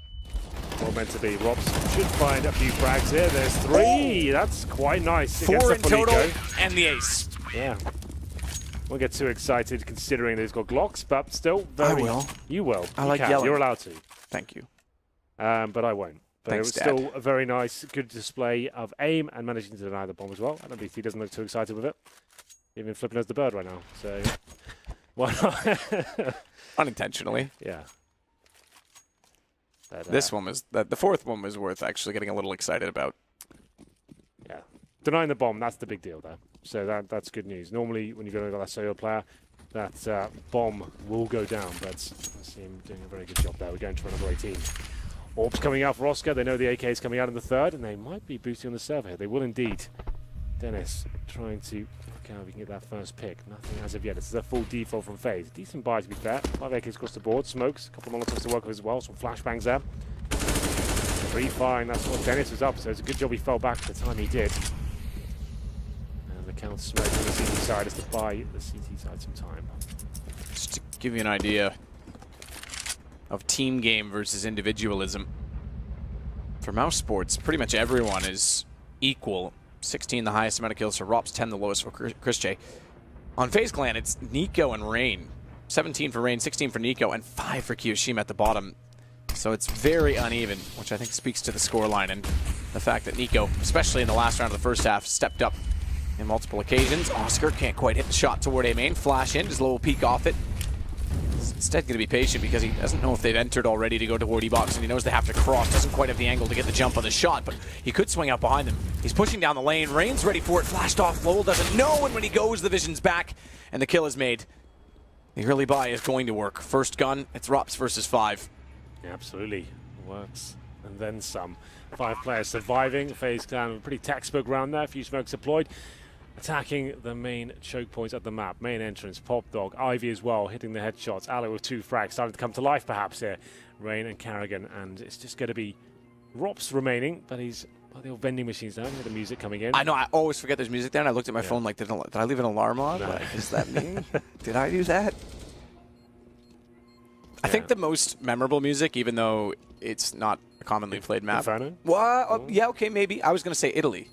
not meant to be. Rops should find a few frags here. There's 3. That's quite nice. 4 in total, and the ace. Yeah. Won't get too excited considering that he's got Glocks, but still very... I will. You will. I like yelling. You're allowed to. Thank you. But I won't. But Thanks, it was still a very nice, good display of aim and managing to deny the bomb as well. I don't think he doesn't look too excited with it. Even flipping as the bird right now. So, why not? Unintentionally. Yeah. But, this one was, the 4th one was worth actually getting a little excited about. Yeah. Denying the bomb, that's the big deal there. So that's good news. Normally, when you've got that solo player, that bomb will go down, but I see him doing a very good job there. We're going to another 18. Orbs coming out for Oscar. They know the AK is coming out in the 3rd, and they might be boosting on the server here. They will indeed. Dennis trying to look how we can get that first pick. Nothing as of yet. This is a full default from FaZe. Decent buy, to be fair. 5 AKs across the board. Smokes. A couple of Molotovs to work with as well. Some flashbangs there. Pretty fine. That's what Dennis was up, so it's a good job he fell back at the time he did. And the counter smoke on the CT side is to buy the CT side some time. Just to give you an idea of team game versus individualism. For Mousesports, pretty much everyone is equal. 16 the highest amount of kills for Rops, 10 the lowest for Chris J. On FaZe Clan, it's Nico and Rain. 17 for Rain, 16 for Nico, and 5 for Kiyoshima at the bottom. So it's very uneven, which I think speaks to the scoreline and the fact that Nico, especially in the last round of the 1st half, stepped up in multiple occasions. Oscar can't quite hit the shot toward A main. Flash in, just a little peek off it. He's instead going to be patient because he doesn't know if they've entered already to go toward E-box, and he knows they have to cross. Doesn't quite have the angle to get the jump on the shot, but he could swing out behind them. He's pushing down the lane. Rain's ready for it. Flashed off. Lowell doesn't know, and when he goes, the vision's back, and the kill is made. The early buy is going to work. First gun, it's Rops versus 5. Yeah, absolutely. Works. And then some. 5 players surviving. FaZe Clan, a pretty textbook round there. A few smokes deployed. Attacking the main choke points at the map. Main entrance, Pop Dog, Ivy as well, hitting the headshots. Alec with 2 frags, starting to come to life perhaps here. Rain and Carrigan, and it's just going to be Rops remaining, but he's got the old vending machines down, with the music coming in. I know, I always forget there's music there, and I looked at my phone like, did I leave an alarm on? No. Like, is that me? Did I do that? I think the most memorable music, even though it's not a commonly played map. Inferno? What? Yeah, okay, maybe. I was going to say Italy.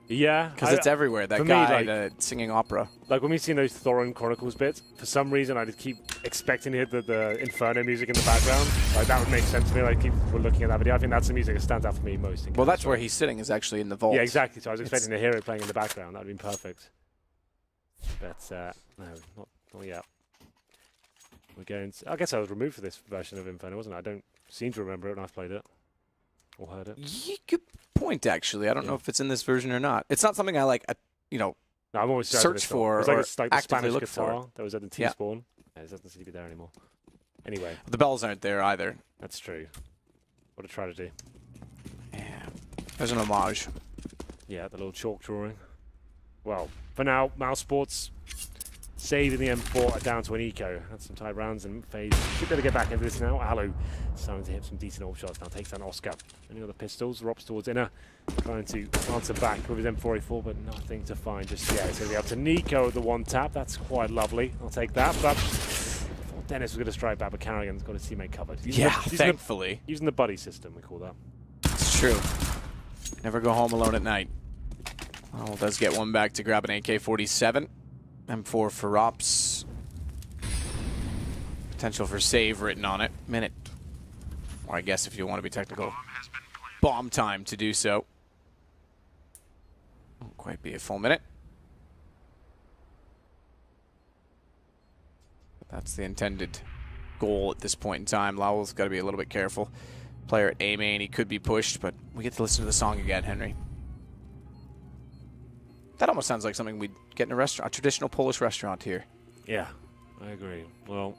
Yeah. Because it's everywhere. That guy singing opera. Like when we've seen those Thorin Chronicles bits, for some reason I just keep expecting to hear the Inferno music in the background. Like that would make sense to me. Like we're looking at that video. I think that's the music that stands out for me most. Well, that's where he's sitting, is actually in the vault. Yeah, exactly. So I was expecting to hear it playing in the background. That would have been perfect. But no, not yet. We're going to, I guess I was removed for this version of Inferno, wasn't I? I don't seem to remember it when I've played it. Or heard it. Good point, actually. I don't know if it's in this version or not. It's not something I like, No, I'm always search for it was like the Spanish look guitar for. that was at the T-spawn. Yeah, it doesn't seem to be there anymore. Anyway. The bells aren't there either. That's true. What a tragedy. Yeah. There's an homage. Yeah, the little chalk drawing. Well, for now, Mousesports saving the M4 down to an eco. Had some tight rounds, and FaZe should be able to get back into this now. Alu starting to hit some decent orb shots now. Takes down Oscar. Any other pistols? Rops towards inner. Trying to answer back with his M4A4, but nothing to find just yet. It's going to be up to Nico at the 1 tap. That's quite lovely. I'll take that. But Dennis was going to strike back, but Carrigan's got his teammate covered. Thankfully. Using the buddy system, we call that. It's true. Never go home alone at night. Lowell does get one back to grab an AK-47. M4 for Rops. Potential for save written on it. Minute. Or I guess if you want to be technical. Bomb time to do so. Won't quite be a full minute. But that's the intended goal at this point in time. Lowell's got to be a little bit careful. player at A main. He could be pushed, but we get to listen to the song again, Henry. That almost sounds like something we'd get in a restaurant, a traditional Polish restaurant here. Yeah, I agree. Well,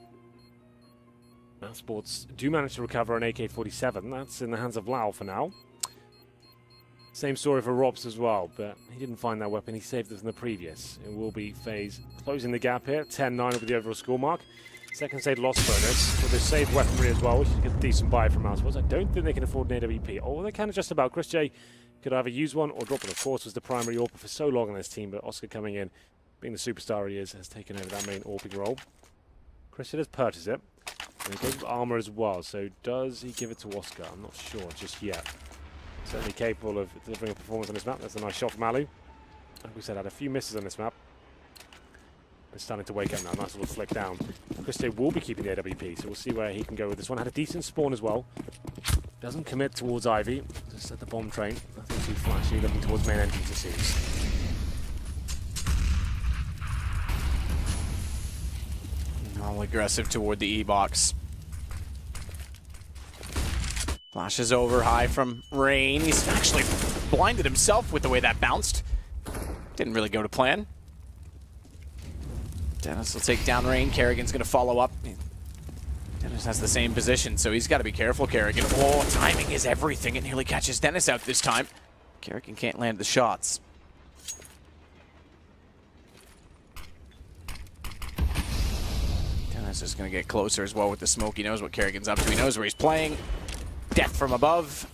Mousesports do manage to recover an AK-47. That's in the hands of Lau for now. Same story for Robs as well, but he didn't find that weapon. He saved it from the previous. It will be FaZe closing the gap here. 10-9 over the overall score mark. Second save loss bonus with the saved weaponry as well, which is a decent buy from Mousesports. I don't think they can afford an AWP. Oh, they can just about. Chris J could either use one or drop it. Of course, was the primary AWP for so long on this team, but Oscar coming in, being the superstar he is, has taken over that main AWPing role. Chris J does purchase it. And he goes with armor as well, so does he give it to Oscar? I'm not sure just yet. Certainly capable of delivering a performance on this map. That's a nice shot from Alu. Like we said, had a few misses on this map. It's starting to wake up now. Nice little flick down. Chris J will be keeping the AWP, so we'll see where he can go with this one. Had a decent spawn as well. Doesn't commit towards Ivy. Just at the bomb train. Nothing too flashy. Looking towards main entrance, it seems. All aggressive toward the E-box. Flashes over high from Rain. He's actually blinded himself with the way that bounced. Didn't really go to plan. Dennis will take down Rain. Kerrigan's going to follow up. Dennis has the same position, so he's got to be careful, Kerrigan. Oh, timing is everything. It nearly catches Dennis out this time. Kerrigan can't land the shots. Dennis is going to get closer as well with the smoke. He knows what Kerrigan's up to. He knows where he's playing. Death from above.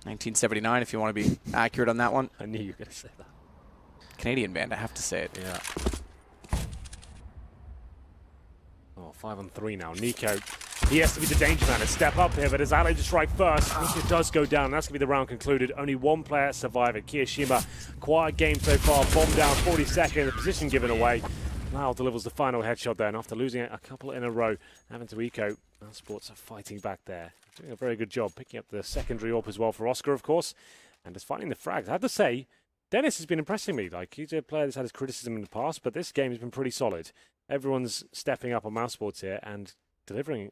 1979, if you want to be accurate on that one. I knew you were going to say that. Canadian band, I have to say it. Yeah. Oh, 5-on-3 now. Nico, he has to be the danger man to step up here, but as Ali to strike first, Nico does go down. That's going to be the round concluded. Only one player surviving. Kiyashima, quiet game so far. Bomb down, 42nd, the position given away. Lau delivers the final headshot there, and after losing a couple in a row, having to eco, Mousesports are fighting back there. Doing a very good job picking up the secondary AWP as well for Oscar, of course, and just finding the frags. I have to say, Dennis has been impressing me. Like, he's a player that's had his criticism in the past, but this game has been pretty solid. Everyone's stepping up on Mousesports here and delivering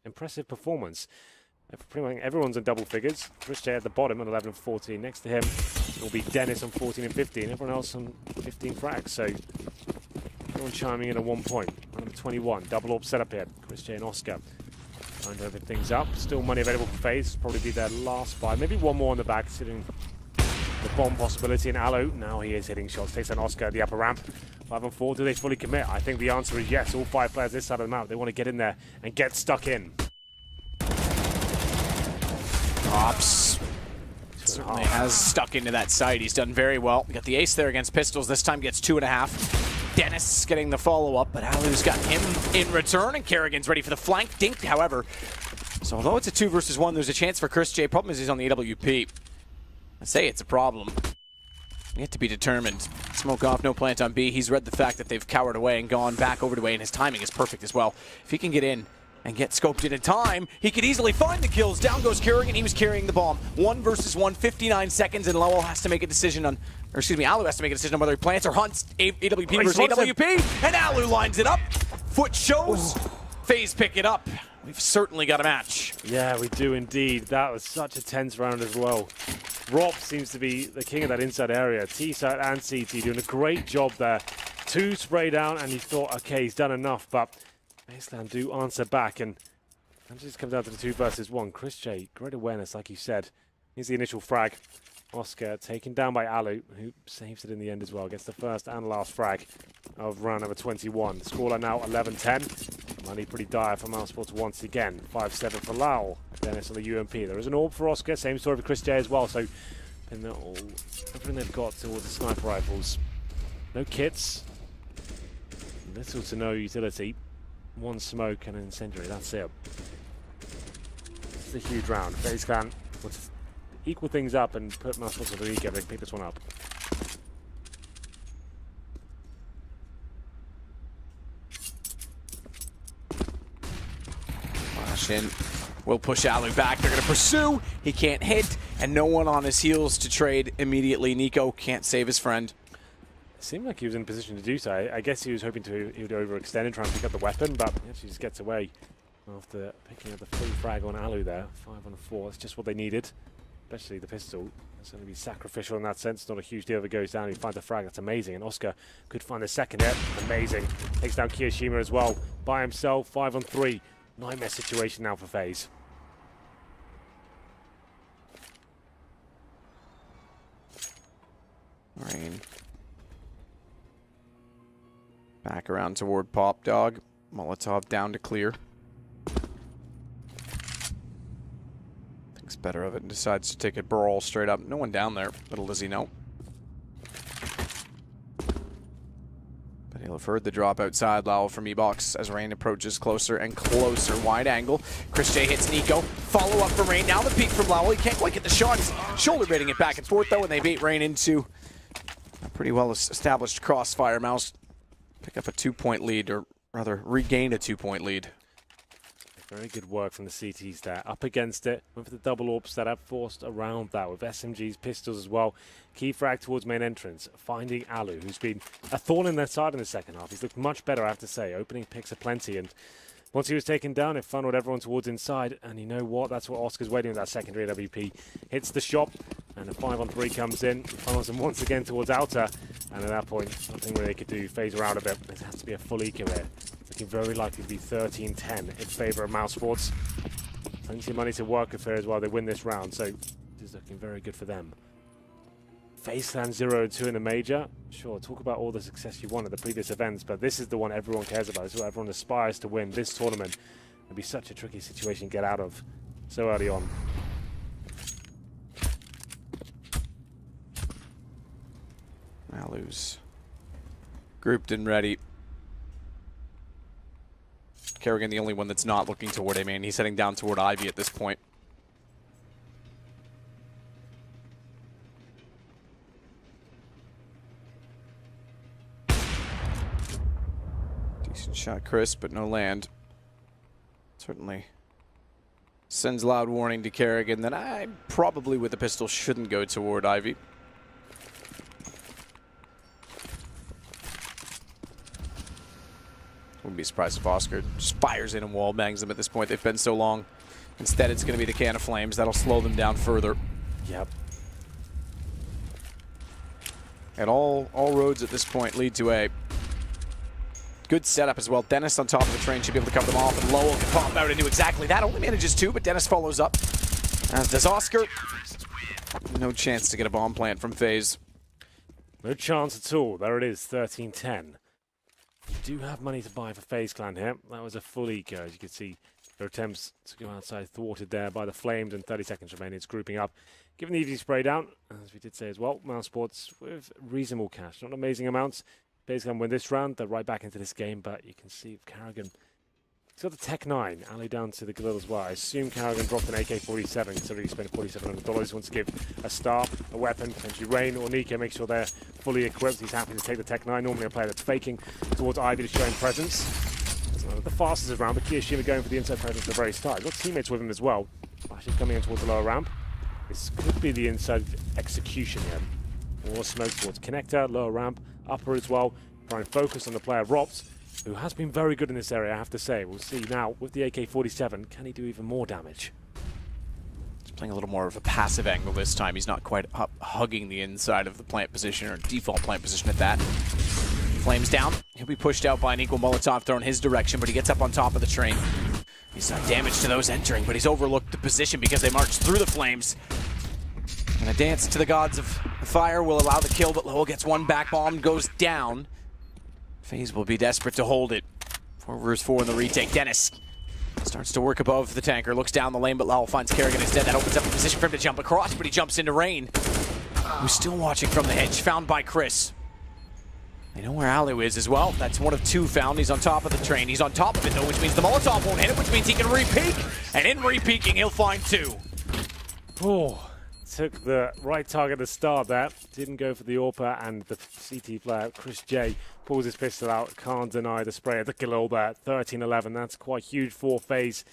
impressive performance. Pretty much everyone's in double figures. Chris J at the bottom on 11 and 14. Next to him will be Dennis on 14 and 15. Everyone else on 15 frags. So everyone chiming in at 1 point. Number 21. Double AWP setup here. Chris J and Oscar trying to open things up. Still money available for FaZe. Probably be their last buy. Maybe one more on the back, sitting the bomb possibility in Alo. Now he is hitting shots. Takes an Oscar at the upper ramp. 5 and 4. Do they fully commit? I think the answer is yes. All 5 players this side of the map. They want to get in there and get stuck in. Ops certainly has stuck into that site. He's done very well. Got the ace there against Pistols. This time gets 2.5. Dennis getting the follow-up, but Alu's got him in return, and Kerrigan's ready for the flank. Dink, however. So although it's a 2 versus 1, there's a chance for Chris J. Problem is he's on the AWP. I say it's a problem. Yet to be determined. Smoke off, no plant on B. He's read the fact that they've cowered away and gone back over to A, and his timing is perfect as well. If he can get in and get scoped in time, he could easily find the kills. Down goes Kerrigan. He was carrying the bomb. 1 versus 1, 59 seconds, and Lowell has to make a decision on, or excuse me, Alu has to make a decision on whether he plants or hunts AWP versus AWP, and Alu lines it up. Foot shows. FaZe pick it up. We've certainly got a match. Yeah, we do indeed. That was such a tense round as well. Rob seems to be the king of that inside area. T-side and CT doing a great job there. 2 spray down, and you thought, okay, he's done enough, but Baseland do answer back, and it just comes down to the 2 versus 1. Chris J, great awareness, like you said. Here's the initial frag. Oscar taken down by Alu, who saves it in the end as well. Gets the first and last frag of round number 21. Scoreline now 11-10. Money pretty dire for Mousesports once again. 5-7 for Lau. Dennis on the UMP. There is an AWP for Oscar. Same story for Chris J as well. So everything they've got towards the sniper rifles. No kits. Little to no utility. 1 smoke and an incendiary. That's it. This is a huge round. FaZe Clan want to equal things up and put Mousesports on the league. They can pick this one up. Flash in. Will push Alu back. They're going to pursue. He can't hit, and no one on his heels to trade immediately. Nico can't save his friend. It seemed like he was in a position to do so. I guess he was hoping he would overextend and try and pick up the weapon, but he actually just gets away after picking up the free frag on Alu there. 5 on 4, that's just what they needed, especially the pistol. It's going to be sacrificial in that sense. Not a huge deal if it goes down. He finds the frag, that's amazing. And Oscar could find the second there. Amazing. Takes down Kiyoshima as well by himself. 5 on 3. Nightmare situation now for FaZe. Rain. Back around toward Pop Dog. Molotov down to clear. Thinks better of it and decides to take a brawl straight up. No one down there. Little does he know. But he'll have heard the drop outside. Lowell from E-Box as Rain approaches closer and closer. Wide angle. Chris J hits Nico. Follow up from Rain. Now the peek from Lowell. He can't quite get the shot. He's shoulder baiting it back and forth though, and they bait Rain into a pretty well established crossfire. Mouse pick up a 2-point lead, or rather regain a 2-point lead. Very good work from the CTs there. Up against it, went for the double AWPs that have forced around that with SMGs, pistols as well. Key frag towards main entrance, finding Alu, who's been a thorn in their side in the second half. He's looked much better, I have to say. Opening picks are plenty, and once he was taken down, it funneled everyone towards inside. And you know what? That's what Oscar's waiting with that secondary AWP. Hits the shop, and a 5 on 3 comes in. Funnels him once again towards outer. And at that point, nothing really they could do. FaZe are out of it. There has to be a full eco here. Looking very likely to be 13-10 in favour of Mousesports. Plenty of money to work with here as well. They win this round, so this is looking very good for them. FaZe land 0-2 in the major. Sure, talk about all the success you won at the previous events, but this is the one everyone cares about. This is what everyone aspires to win. This tournament would be such a tricky situation to get out of so early on. Alu's grouped and ready. Kerrigan the only one that's not looking toward A main. He's heading down toward Ivy at this point. Decent shot, Chris, but no land. Certainly sends loud warning to Kerrigan that I probably with the pistol shouldn't go toward Ivy. Wouldn't be surprised if Oscar just fires in and wall bangs them at this point. They've been so long. Instead, it's going to be the can of flames. That'll slow them down further. Yep. And all roads at this point lead to A. Good setup as well. Dennis on top of the train should be able to cut them off, and Lowell can pop out and do exactly that. Only manages 2, but Dennis follows up. As does Oscar. No chance to get a bomb plant from FaZe. No chance at all. There it is, 13-10. You do have money to buy for FaZe Clan here. That was a full eco, as you can see. Their attempts to go outside thwarted there by the Flamed, and 30 seconds remaining. It's grouping up. Given the easy spray down, as we did say as well, Mousesports with reasonable cash. Not amazing amounts. FaZe Clan win this round. They're right back into this game, but you can see Kerrigan. He's got the Tech 9. Ali down to the Galil as well. I assume Kerrigan dropped an AK-47, considering he spent $4,700. Wants to give a star, a weapon, potentially Rain or Nico, make sure they're fully equipped. He's happy to take the Tech 9. Normally a player that's faking towards Ivy to show him presence. It's not the fastest round, but Kiyoshima going for the inside presence at the very start. He's got teammates with him as well. Actually coming in towards the lower ramp. This could be the inside execution here. More smoke towards connector, lower ramp, upper as well. Try and focus on the player Rops, who has been very good in this area, I have to say. We'll see now with the AK-47, can he do even more damage? He's playing a little more of a passive angle this time. He's not quite up hugging the inside of the plant position, or default plant position at that. Flames down. He'll be pushed out by an equal Molotov thrown his direction, but he gets up on top of the train. He's done damage to those entering, but he's overlooked the position because they marched through the flames. And a dance to the gods of fire will allow the kill, but Lowell gets one back bomb, goes down. FaZe will be desperate to hold it. 4 versus 4 in the retake. Dennis starts to work above the tanker, looks down the lane, but Lowell finds Kerrigan instead. That opens up a position for him to jump across, but he jumps into Rain, who's still watching from the hedge, found by Chris. They know where Alu is as well. That's one of 2 found. He's on top of the train. He's on top of it though, which means the Molotov won't hit it, which means he can re-peek. And in re-peeking, he'll find 2. Oh. Took the right target to start there. Didn't go for the AWPer, and the CT player, Chris J, pulls his pistol out. Can't deny the spray at the Galil there. 13-11. That's quite huge for FaZe.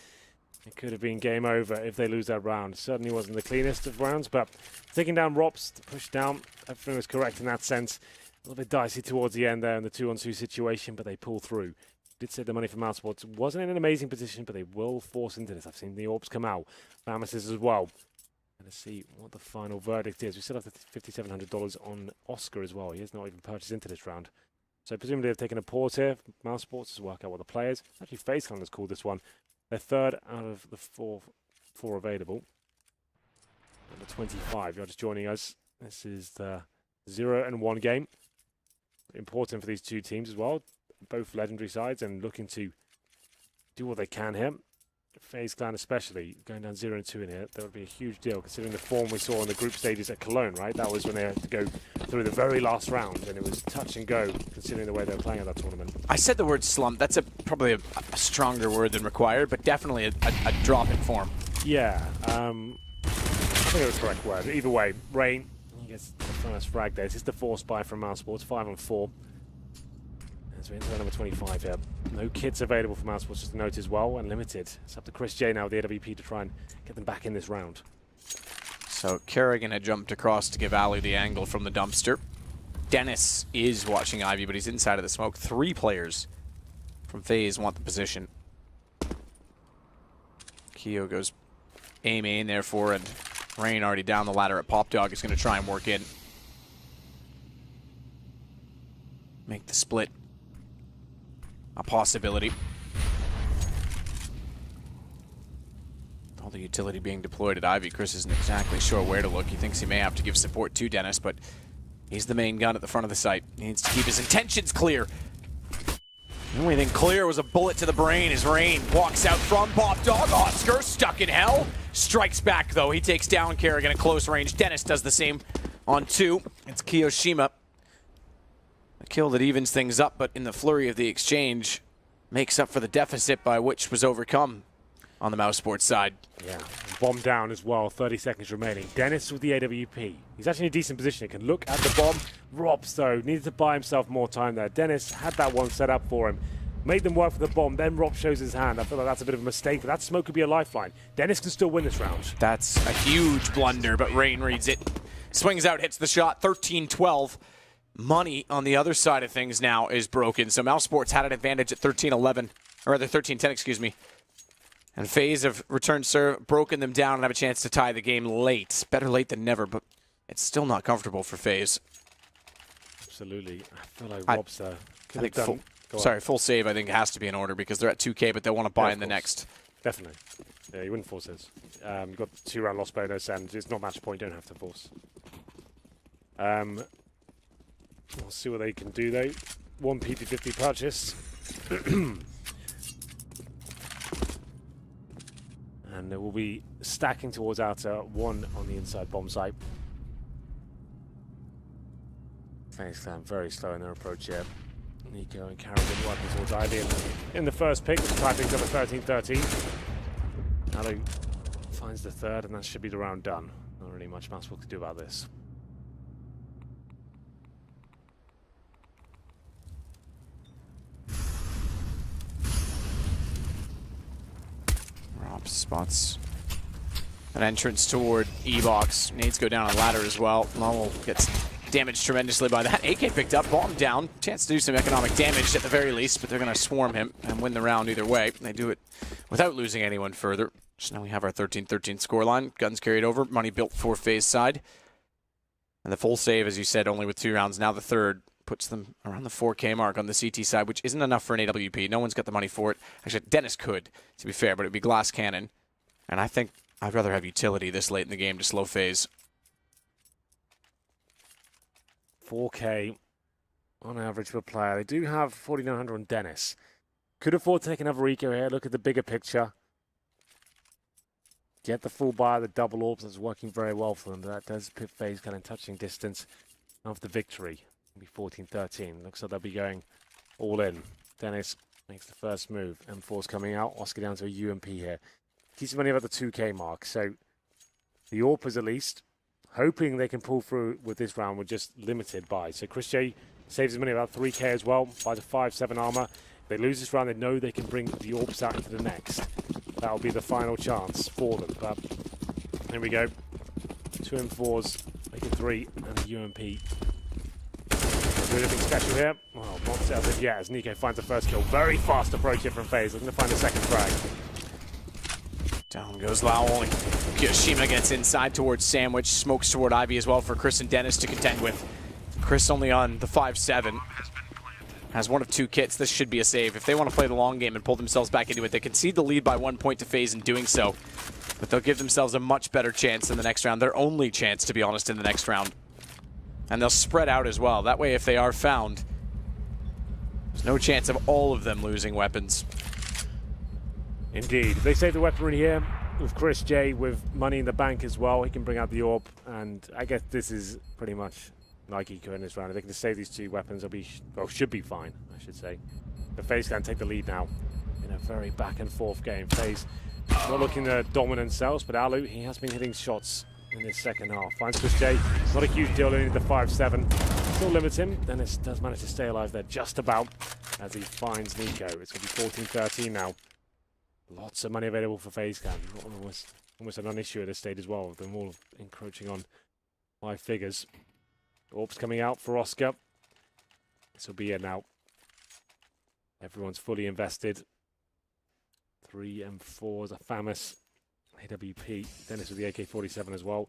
It could have been game over if they lose that round. Certainly wasn't the cleanest of rounds, but taking down Rops to push down, everything was correct in that sense. A little bit dicey towards the end there in the 2-on-2 situation, but they pull through. did say the money for Mousesports wasn't in an amazing position, but they will force into this. I've seen the AWPs come out. Famis as well. Let's see what the final verdict is. We still have the $5,700 on Oscar as well. He has not even purchased into this round. So presumably they've taken a pause here. Mousesports to work out what the players. Actually, FaZe Clan has called this one. They're third out of the four available. Number 25, you're just joining us. This is the 0-1 game. Important for these two teams as well. Both legendary sides and looking to do what they can here. FaZe Clan especially, going down 0-2 in here, that would be a huge deal considering the form we saw in the group stages at Cologne, right? That was when they had to go through the very last round, and it was touch and go considering the way they were playing at that tournament. I said the word slump. That's probably a stronger word than required, but definitely a drop in form. Yeah, I think it was the correct word. Either way, Rain, he gets the first frag there. This is the force buy from Mousesports, 5-on-4. As we enter number 25 here. No kits available for Mousesports, just a note as well, and limited. It's up to Chris J now, the AWP, to try and get them back in this round. So Kerrigan had jumped across to give Ali the angle from the dumpster. Dennis is watching Ivy, but he's inside of the smoke. 3 players from FaZe want the position. Keo goes aim in there for, and Rain already down the ladder at Pop Dog is going to try and work in. Make the split a possibility. All the utility being deployed at Ivy, Chris isn't exactly sure where to look. He thinks he may have to give support to Dennis, but he's the main gun at the front of the site. He needs to keep his intentions clear. The only thing clear was a bullet to the brain as Rain walks out from Pop Dog. Oscar stuck in hell. Strikes back, though. He takes down Kerrigan at close range. Dennis does the same on 2. It's Kiyoshima. A kill that evens things up, but in the flurry of the exchange, makes up for the deficit by which was overcome on the Mousesports side. Yeah, bomb down as well, 30 seconds remaining. Dennis with the AWP. He's actually in a decent position. He can look at the bomb. Robs, though, needed to buy himself more time there. Dennis had that one set up for him. Made them work for the bomb, then Rob shows his hand. I feel like that's a bit of a mistake, but that smoke could be a lifeline. Dennis can still win this round. That's a huge blunder, but Rain reads it. Swings out, hits the shot, 13-12. Money on the other side of things now is broken. So Mousesports had an advantage at 13-11, or rather 13-10, excuse me. And FaZe have returned serve, broken them down, and have a chance to tie the game late. Better late than never, but it's still not comfortable for FaZe. Absolutely. I feel like Rob's full save I think has to be in order because they're at 2K, but they want to buy in the next. Definitely. Yeah, you wouldn't force this. You've got 2-round loss bonus, and it's not match point, don't have to force. We'll see what they can do, though. 1 PT50 purchase. And they will be stacking towards outer, 1 on the inside bomb site. FaZe Clan very slow in their approach here. Nico and Carrigan working towards Ivy in the first pick. The tie picks up at 13-13. Ali finds the third, and that should be the round done. Not really much Mousesports to do about this. Rob spots an entrance toward E-Box. Nades go down a ladder as well. Lowell gets damaged tremendously by that. AK picked up, bomb down. Chance to do some economic damage at the very least, but they're going to swarm him and win the round either way. They do it without losing anyone further. So now we have our 13-13 scoreline. Guns carried over. Money built for FaZe side. And the full save, as you said, only with 2 rounds. Now the third puts them around the 4K mark on the CT side, which isn't enough for an AWP. No one's got the money for it. Actually, Dennis could, to be fair, but it would be glass cannon. And I think I'd rather have utility this late in the game to slow FaZe. 4K on average per player. They do have 4,900 on Dennis. Could afford to take another eco here. Look at the bigger picture. Get the full buy, the double orbs. That's working very well for them. That does put FaZe kind of touching distance of the victory. It'll be 14-13. Looks like they'll be going all in. Dennis makes the first move. M4's coming out. Oscar down to a UMP here. Keeps money about the 2K mark. So the AWPers at least, hoping they can pull through with this round with just limited buys. So Chris J saves his money about 3K as well. Buys a 5-7 armor. If they lose this round, they know they can bring the AWPs out into the next. That'll be the final chance for them. But here we go. 2 M4s, make it 3, and a UMP. do anything special here? Well, not as of yet, as Nico finds the first kill. Very fast approach here from FaZe. Looking to find the second frag. Down goes Lowell, and Kiyoshima gets inside towards Sandwich. Smokes toward Ivy as well for Chris and Dennis to contend with. Chris only on the 5-7. Has one of 2 kits. This should be a save. If they want to play the long game and pull themselves back into it, they concede the lead by 1 point to FaZe in doing so. But they'll give themselves a much better chance in the next round. Their only chance, to be honest, in the next round. And they'll spread out as well. That way, if they are found, there's no chance of all of them losing weapons. Indeed. They save the weaponry here with Chris J with money in the bank as well. He can bring out the orb, and I guess this is pretty much like Eco in this round. If they can just save these 2 weapons, they'll be, well, should be fine, I should say. But FaZe can take the lead now in a very back and forth game. FaZe not looking to dominate themselves, but Alu, he has been hitting shots in this second half. Finds Chris J. Not a huge deal, only the 5-7. Still limits him. Dennis does manage to stay alive there just about as he finds Nico. It's going to be 14-13 now. Lots of money available for FaZe Clan. Almost a non-issue at this stage as well. They're all encroaching on 5 figures. Orbs coming out for Oscar. This will be it now. Everyone's fully invested. 3 and 4 is a famous AWP. Dennis with the AK-47 as well.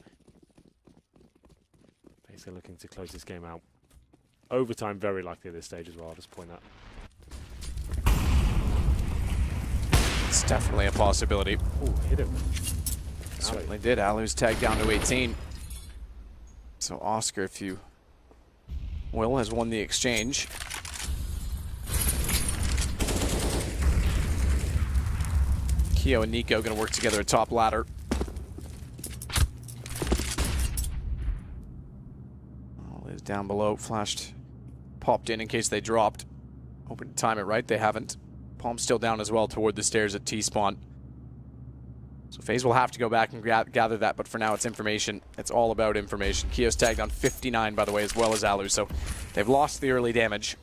Basically looking to close this game out. Overtime very likely at this stage as well. I'll just point that. It's definitely a possibility. Oh, hit him. Certainly did. Alu's tagged down to 18. So Oscar, if you will, has won the exchange. Keo and Nico going to work together at top ladder. All is down below. Flashed, popped in case they dropped. Hoping to time it right. They haven't. Palm still down as well toward the stairs at T-spawn. So FaZe will have to go back and gather that, but for now it's information. It's all about information. Keo's tagged on 59, by the way, as well as Alu, so they've lost the early damage.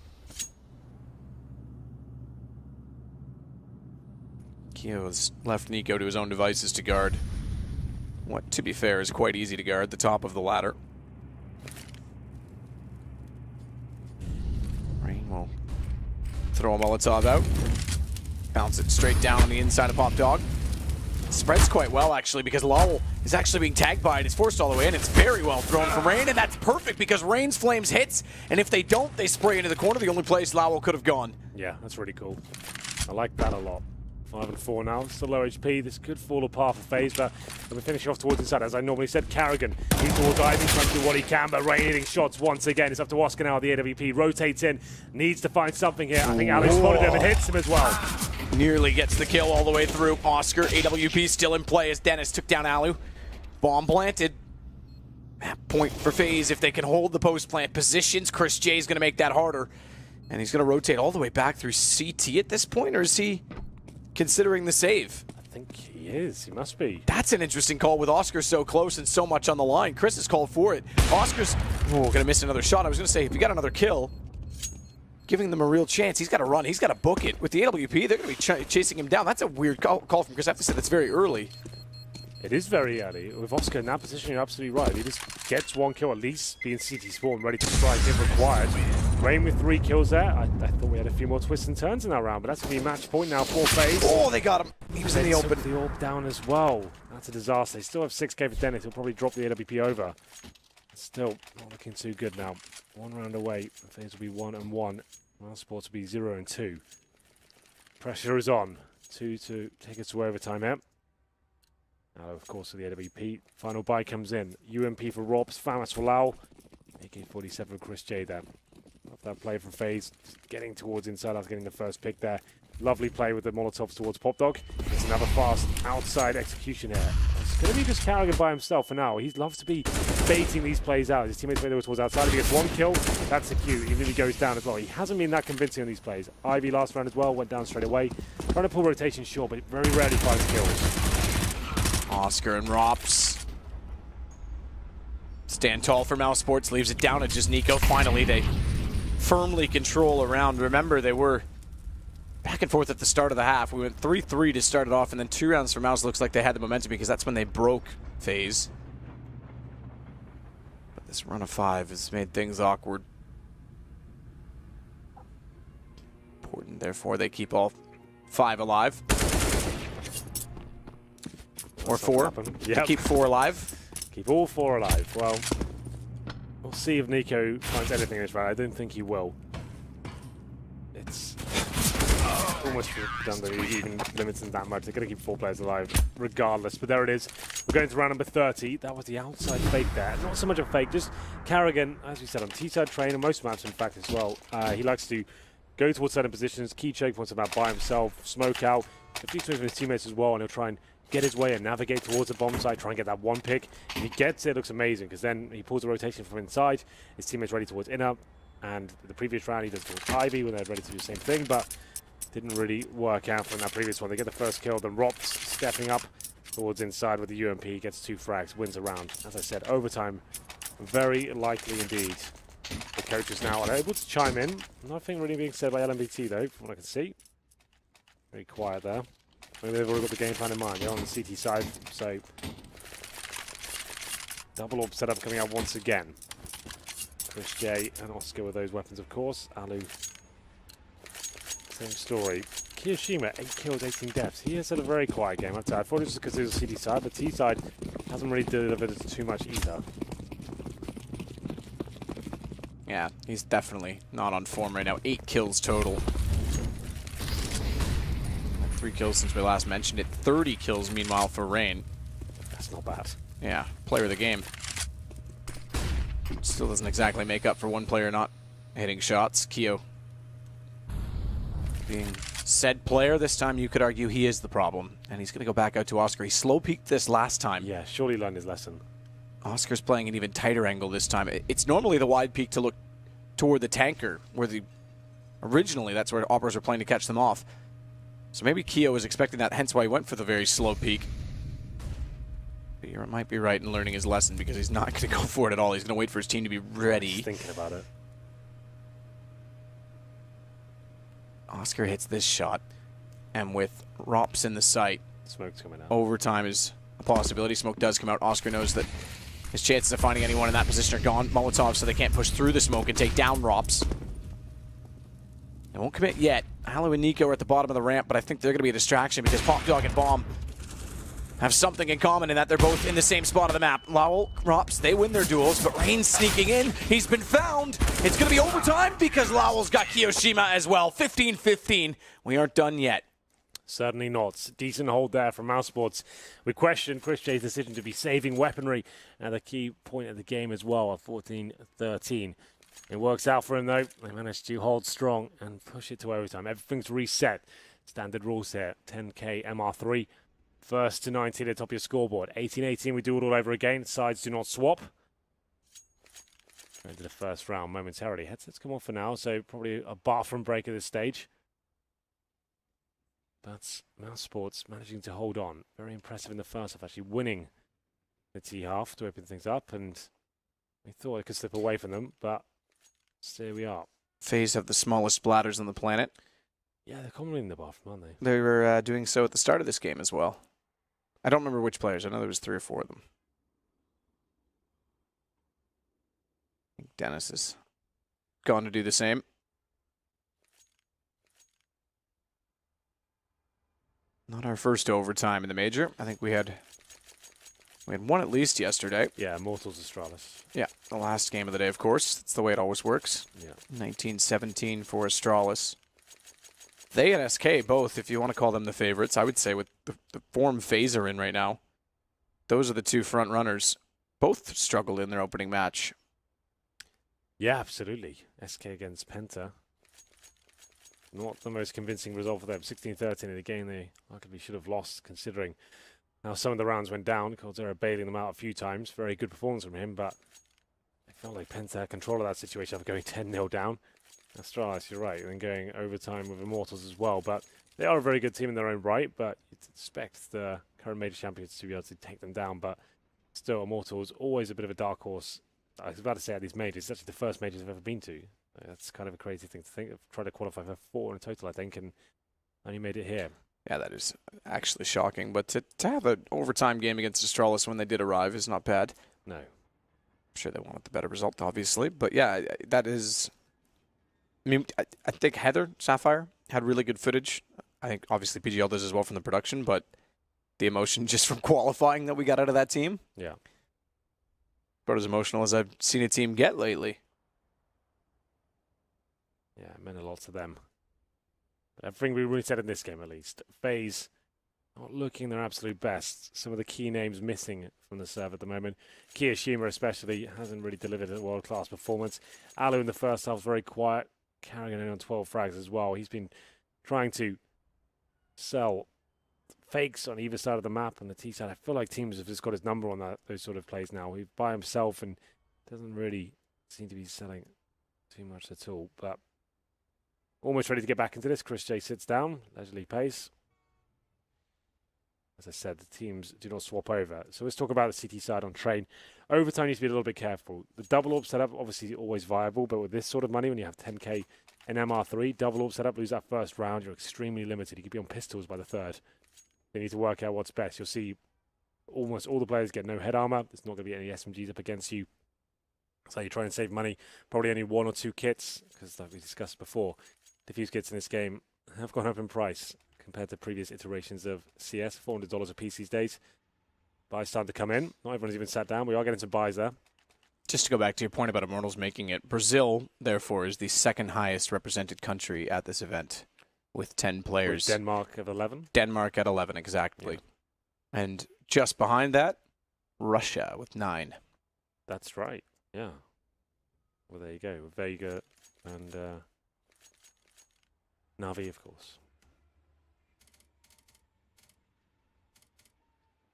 Keo has left Nico to his own devices to guard what, to be fair, is quite easy to guard, the top of the ladder. Rain will throw a Molotov out. Bounce it straight down on the inside of Pop Dog. Spreads quite well, actually, because Lowell is actually being tagged by it. It's forced all the way in. It's very well thrown from Rain, and that's perfect because Rain's Flames hits, and if they don't, they spray into the corner, the only place Lowell could have gone. Yeah, that's really cool. I like that a lot. 5 and 4 now. Still low HP. This could fall apart for FaZe, but we're finishing off towards inside. As I normally said, Carrigan, he's all diving, trying to do what he can, but Rain hitting shots once again. It's up to Oscar now. The AWP rotates in, needs to find something here. I think Alex spotted him and hits him as well. Nearly gets the kill all the way through. Oscar, AWP still in play as Dennis took down Alu. Bomb planted. Point for FaZe if they can hold the post plant positions. Chris J is going to make that harder. And he's going to rotate all the way back through CT at this point, or is he considering the save? I think he is. He must be. That's an interesting call with Oscar so close and so much on the line. Chris has called for it. Oscar's going to miss another shot. I was going to say, if he got another kill, giving them a real chance. He's got to run. He's got to book it. With the AWP, they're going to be chasing him down. That's a weird call from Chris. I have to say that's very early. It is very early. With Oscar in that position, you're absolutely right. He just gets 1 kill, at least being CT spawn, ready to strike if required. Rain with 3 kills there. I thought we had a few more twists and turns in that round, but that's going to be match point now for FaZe. Oh, they got him. He was in the open. Took the orb down as well. That's a disaster. They still have 6k for Dennis. He'll probably drop the AWP over. Still not looking too good now. 1 round away. FaZe will be 1 and 1. Mousesports will be 0 and 2. Pressure is on. 2 to take us to overtime here. Now, of course, with the AWP. Final buy comes in. UMP for Robs. Famas for Lau. AK-47 for Chris J there. Love that play from FaZe. Getting towards inside after getting the first pick there. Lovely play with the Molotovs towards Pop Dog. It's another fast outside execution here. It's going to be just Carrigan by himself for now. He loves to be baiting these plays out. His teammates play towards outside. If he gets 1 kill, that's a cue. He really goes down as well. He hasn't been that convincing on these plays. Ivy last round as well, went down straight away. Trying to pull rotation short, but very rarely finds kills. Oscar and Rops stand tall for Mousesports, leaves it down at just Nico. Finally, they firmly control around. Remember, they were back and forth at the start of the half. We went 3-3 to start it off, and then 2 rounds for Mouse. Looks like they had the momentum because that's when they broke FaZe. But this run of 5 has made things awkward. Therefore, they keep all 5 alive. Or That's 4. not gonna happen. They Yep. keep 4 alive. Keep all 4 alive. Well, we'll see if Nico finds anything in this round. I don't think he will. It's almost redundant. He even limits them that much. They're going to keep 4 players alive regardless. But there it is. We're going to round number 30. That was the outside fake there. Not so much a fake, just Carrigan, as we said, on T-side train, and most maps in fact as well. He likes to go towards certain positions, key choke points about by himself, smoke out, a few swings with his teammates as well, and he'll try and get his way and navigate towards the bomb site, try and get that one pick. If he gets it, it looks amazing, because then he pulls a rotation from inside, his teammates ready towards inner, and the previous round he does towards Ivy when they're ready to do the same thing, but didn't really work out from that previous one. They get the first kill, then Rops stepping up towards inside with the UMP, gets 2 frags, wins a round. As I said, overtime, very likely indeed. The coaches now are able to chime in. Nothing really being said by LMBT though, from what I can see. Very quiet there. Maybe they've already got the game plan in mind. They're on the CT side, so double orb setup coming out once again. Chris J and Oscar with those weapons, of course. Alu, same story. Kiyoshima, 8 kills, 18 deaths. He has had a very quiet game. I thought it was because it was CT side, but T side hasn't really delivered too much either. Yeah, he's definitely not on form right now. 8 kills total. 3 kills since we last mentioned it. 30 kills, meanwhile, for Rain. That's not bad. Yeah, player of the game. Still doesn't exactly make up for one player not hitting shots. Kyo being said player. This time you could argue he is the problem. And he's going to go back out to Oscar. He slow-peaked this last time. Yeah, surely learned his lesson. Oscar's playing an even tighter angle this time. It's normally the wide peak to look toward the tanker, where originally that's where operas were playing to catch them off. So maybe Kyo was expecting that, hence why he went for the very slow peak. But you might be right in learning his lesson, because he's not going to go for it at all. He's going to wait for his team to be ready. Just thinking about it. Oscar hits this shot, and with Rops in the sight, Smoke's coming out. overtime is a possibility. Smoke does come out. Oscar knows that his chances of finding anyone in that position are gone. Molotov, so they can't push through the smoke and take down Rops. They won't commit yet. Halu and Nico are at the bottom of the ramp, but I think they're going to be a distraction because Pop Dog and Bomb have something in common in that they're both in the same spot of the map. Lowell, Rops, they win their duels, but Rain's sneaking in. He's been found. It's going to be overtime because Lowell's got Kiyoshima as well. 15-15. We aren't done yet. Certainly not. Decent hold there from Mousesports. We question Chris J's decision to be saving weaponry at the key point of the game as well at 14-13. It works out for him though. They managed to hold strong and push it to overtime. Everything's reset. Standard rules here. 10k MR3. First to 19 at the top of your scoreboard. 18-18, we do it all over again. Sides do not swap. Into the first round momentarily. Headsets come off for now, so probably a bathroom break at this stage. That's Mousesports managing to hold on. Very impressive in the first half, actually winning the T half to open things up, and we thought it could slip away from them, but here we are. FaZe have the smallest splatters on the planet. Yeah, they're commonly in the bathroom, aren't They were doing so at the start of this game as well. I don't remember which players. I know there was 3 or 4 of them. I think Dennis is gone to do the same. Not our first overtime in the major. I think we had one at least yesterday. Yeah, Mortals Astralis. Yeah, the last game of the day, of course. That's the way it always works. Yeah. 1917 for Astralis. They and SK both, if you want to call them the favorites, I would say with the form FaZe are in right now, those are the 2 front runners. Both struggled in their opening match. Yeah, absolutely. SK against Penta. Not the most convincing result for them. 16-13 in a game they arguably should have lost, considering how some of the rounds went down. Coldzera bailing them out a few times. Very good performance from him, but it felt like Penta had control of that situation after going 10-0 down. Astralis, you're right, and then going overtime with Immortals as well. But they are a very good team in their own right, but you'd expect the current major champions to be able to take them down. But still, Immortals, always a bit of a dark horse. I was about to say at these majors, it's actually the first majors I've ever been to. That's kind of a crazy thing to think. I've tried to qualify for 4 in total, I think, and only made it here. Yeah, that is actually shocking. But to have an overtime game against Astralis when they did arrive is not bad. No. I'm sure they wanted the better result, obviously. But yeah, that is... I mean, I think Heather, Sapphire, had really good footage. I think obviously PGL does as well from the production, but the emotion just from qualifying that we got out of that team. Yeah. About as emotional as I've seen a team get lately. Yeah, it meant a lot to them. But everything we really said in this game, at least. FaZe not looking their absolute best. Some of the key names missing from the serve at the moment. Kiyashima especially hasn't really delivered a world-class performance. Alu in the first half was very quiet. Carrying in on 12 frags as well. He's been trying to sell fakes on either side of the map on the T side. I feel like teams have just got his number on those sort of plays now. He's by himself and doesn't really seem to be selling too much at all. But almost ready to get back into this. Chris J sits down, leisurely pace. As I said, the teams do not swap over. So let's talk about the CT side on Train. Overtime needs to be a little bit careful. The double orb setup, obviously always viable, but with this sort of money, when you have 10k and MR3, double orb setup, lose that first round, you're extremely limited. You could be on pistols by the third. They need to work out what's best. You'll see almost all the players get no head armor. There's not going to be any SMGs up against you. So you try and save money. Probably only 1 or 2 kits, because like we discussed before, diffuse kits in this game have gone up in price compared to previous iterations of CS, $400 a piece these days. Buys starting to come in. Not everyone's even sat down. We are getting some buys there. Just to go back to your point about Immortals making it, Brazil, therefore, is the second highest represented country at this event with 10 players. With Denmark at 11? Denmark at 11, exactly. Yeah. And just behind that, Russia with 9. That's right, yeah. Well, there you go. With Vega and Na'Vi, of course.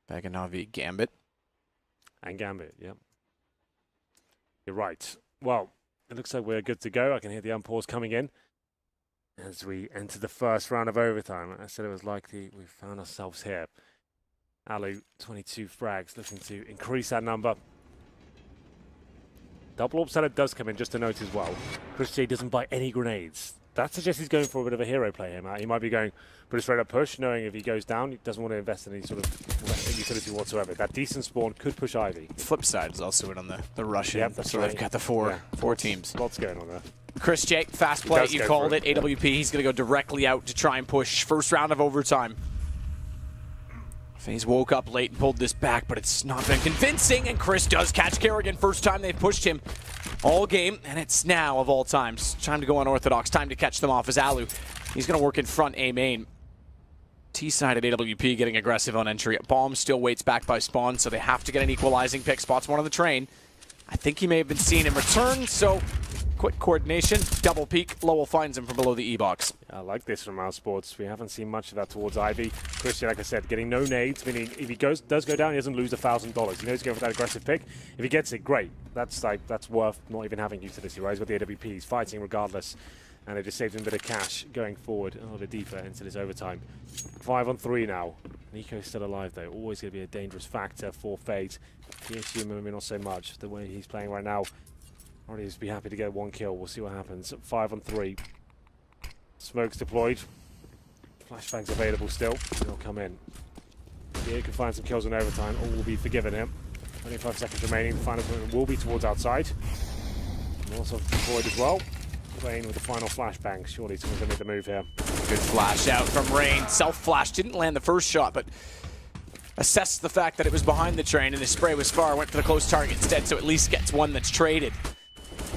Vega, Na'Vi, Gambit. And Gambit, yep. You're right. Well, it looks like we're good to go. I can hear the unpause coming in as we enter the first round of overtime. I said it was likely we found ourselves here. Alu, 22 frags, looking to increase that number. Double orb setup does come in, just to note as well. Chris J doesn't buy any grenades. That suggests he's going for a bit of a hero play here, Matt. He might be going for a straight up push, knowing if he goes down, he doesn't want to invest in any sort of utility whatsoever. That decent spawn could push Ivy. Flip side is also in on the Russian. Yep, that's so right. they've got the four teams. Lots going on there. Chris J, fast play, you called it. AWP, he's going to go directly out to try and push. First round of overtime. FaZe woke up late and pulled this back, but it's not been convincing, and Chris does catch Kerrigan. First time they've pushed him all game, and it's now of all times. Time to go unorthodox, time to catch them off as Alu. He's going to work in front A main. T-side at AWP getting aggressive on entry. Bomb still waits back by spawn, so they have to get an equalizing pick. Spots one on the train. I think he may have been seen in return, so quick coordination, double peek. Lowell finds him from below the E-box. I like this from Mousesports. We haven't seen much of that towards Ivy. Christian, like I said, getting no nades, meaning if he does go down, he doesn't lose $1,000. He knows he's going for that aggressive pick. If he gets it, great. That's worth not even having utility, right? With the AWP, he's fighting regardless. And it just saves him a bit of cash going forward a little deeper into this overtime. 5 on 3 now. Nico's still alive, though. Always going to be a dangerous factor for FaZe. PSU, maybe not so much. The way he's playing right now, I'd just be happy to get 1 kill. We'll see what happens. 5 on 3. Smoke's deployed. Flashbang's available still. He'll come in. Yeah, he can find some kills in overtime. All will be forgiven him. 25 seconds remaining. The final point will be towards outside. And also deployed as well. Rain with the final flashbang. Surely someone's going to make the move here. Good flash out from Rain. Self-flash. Didn't land the first shot, but assessed the fact that it was behind the train and the spray was far. Went for the close target instead, so at least gets one that's traded.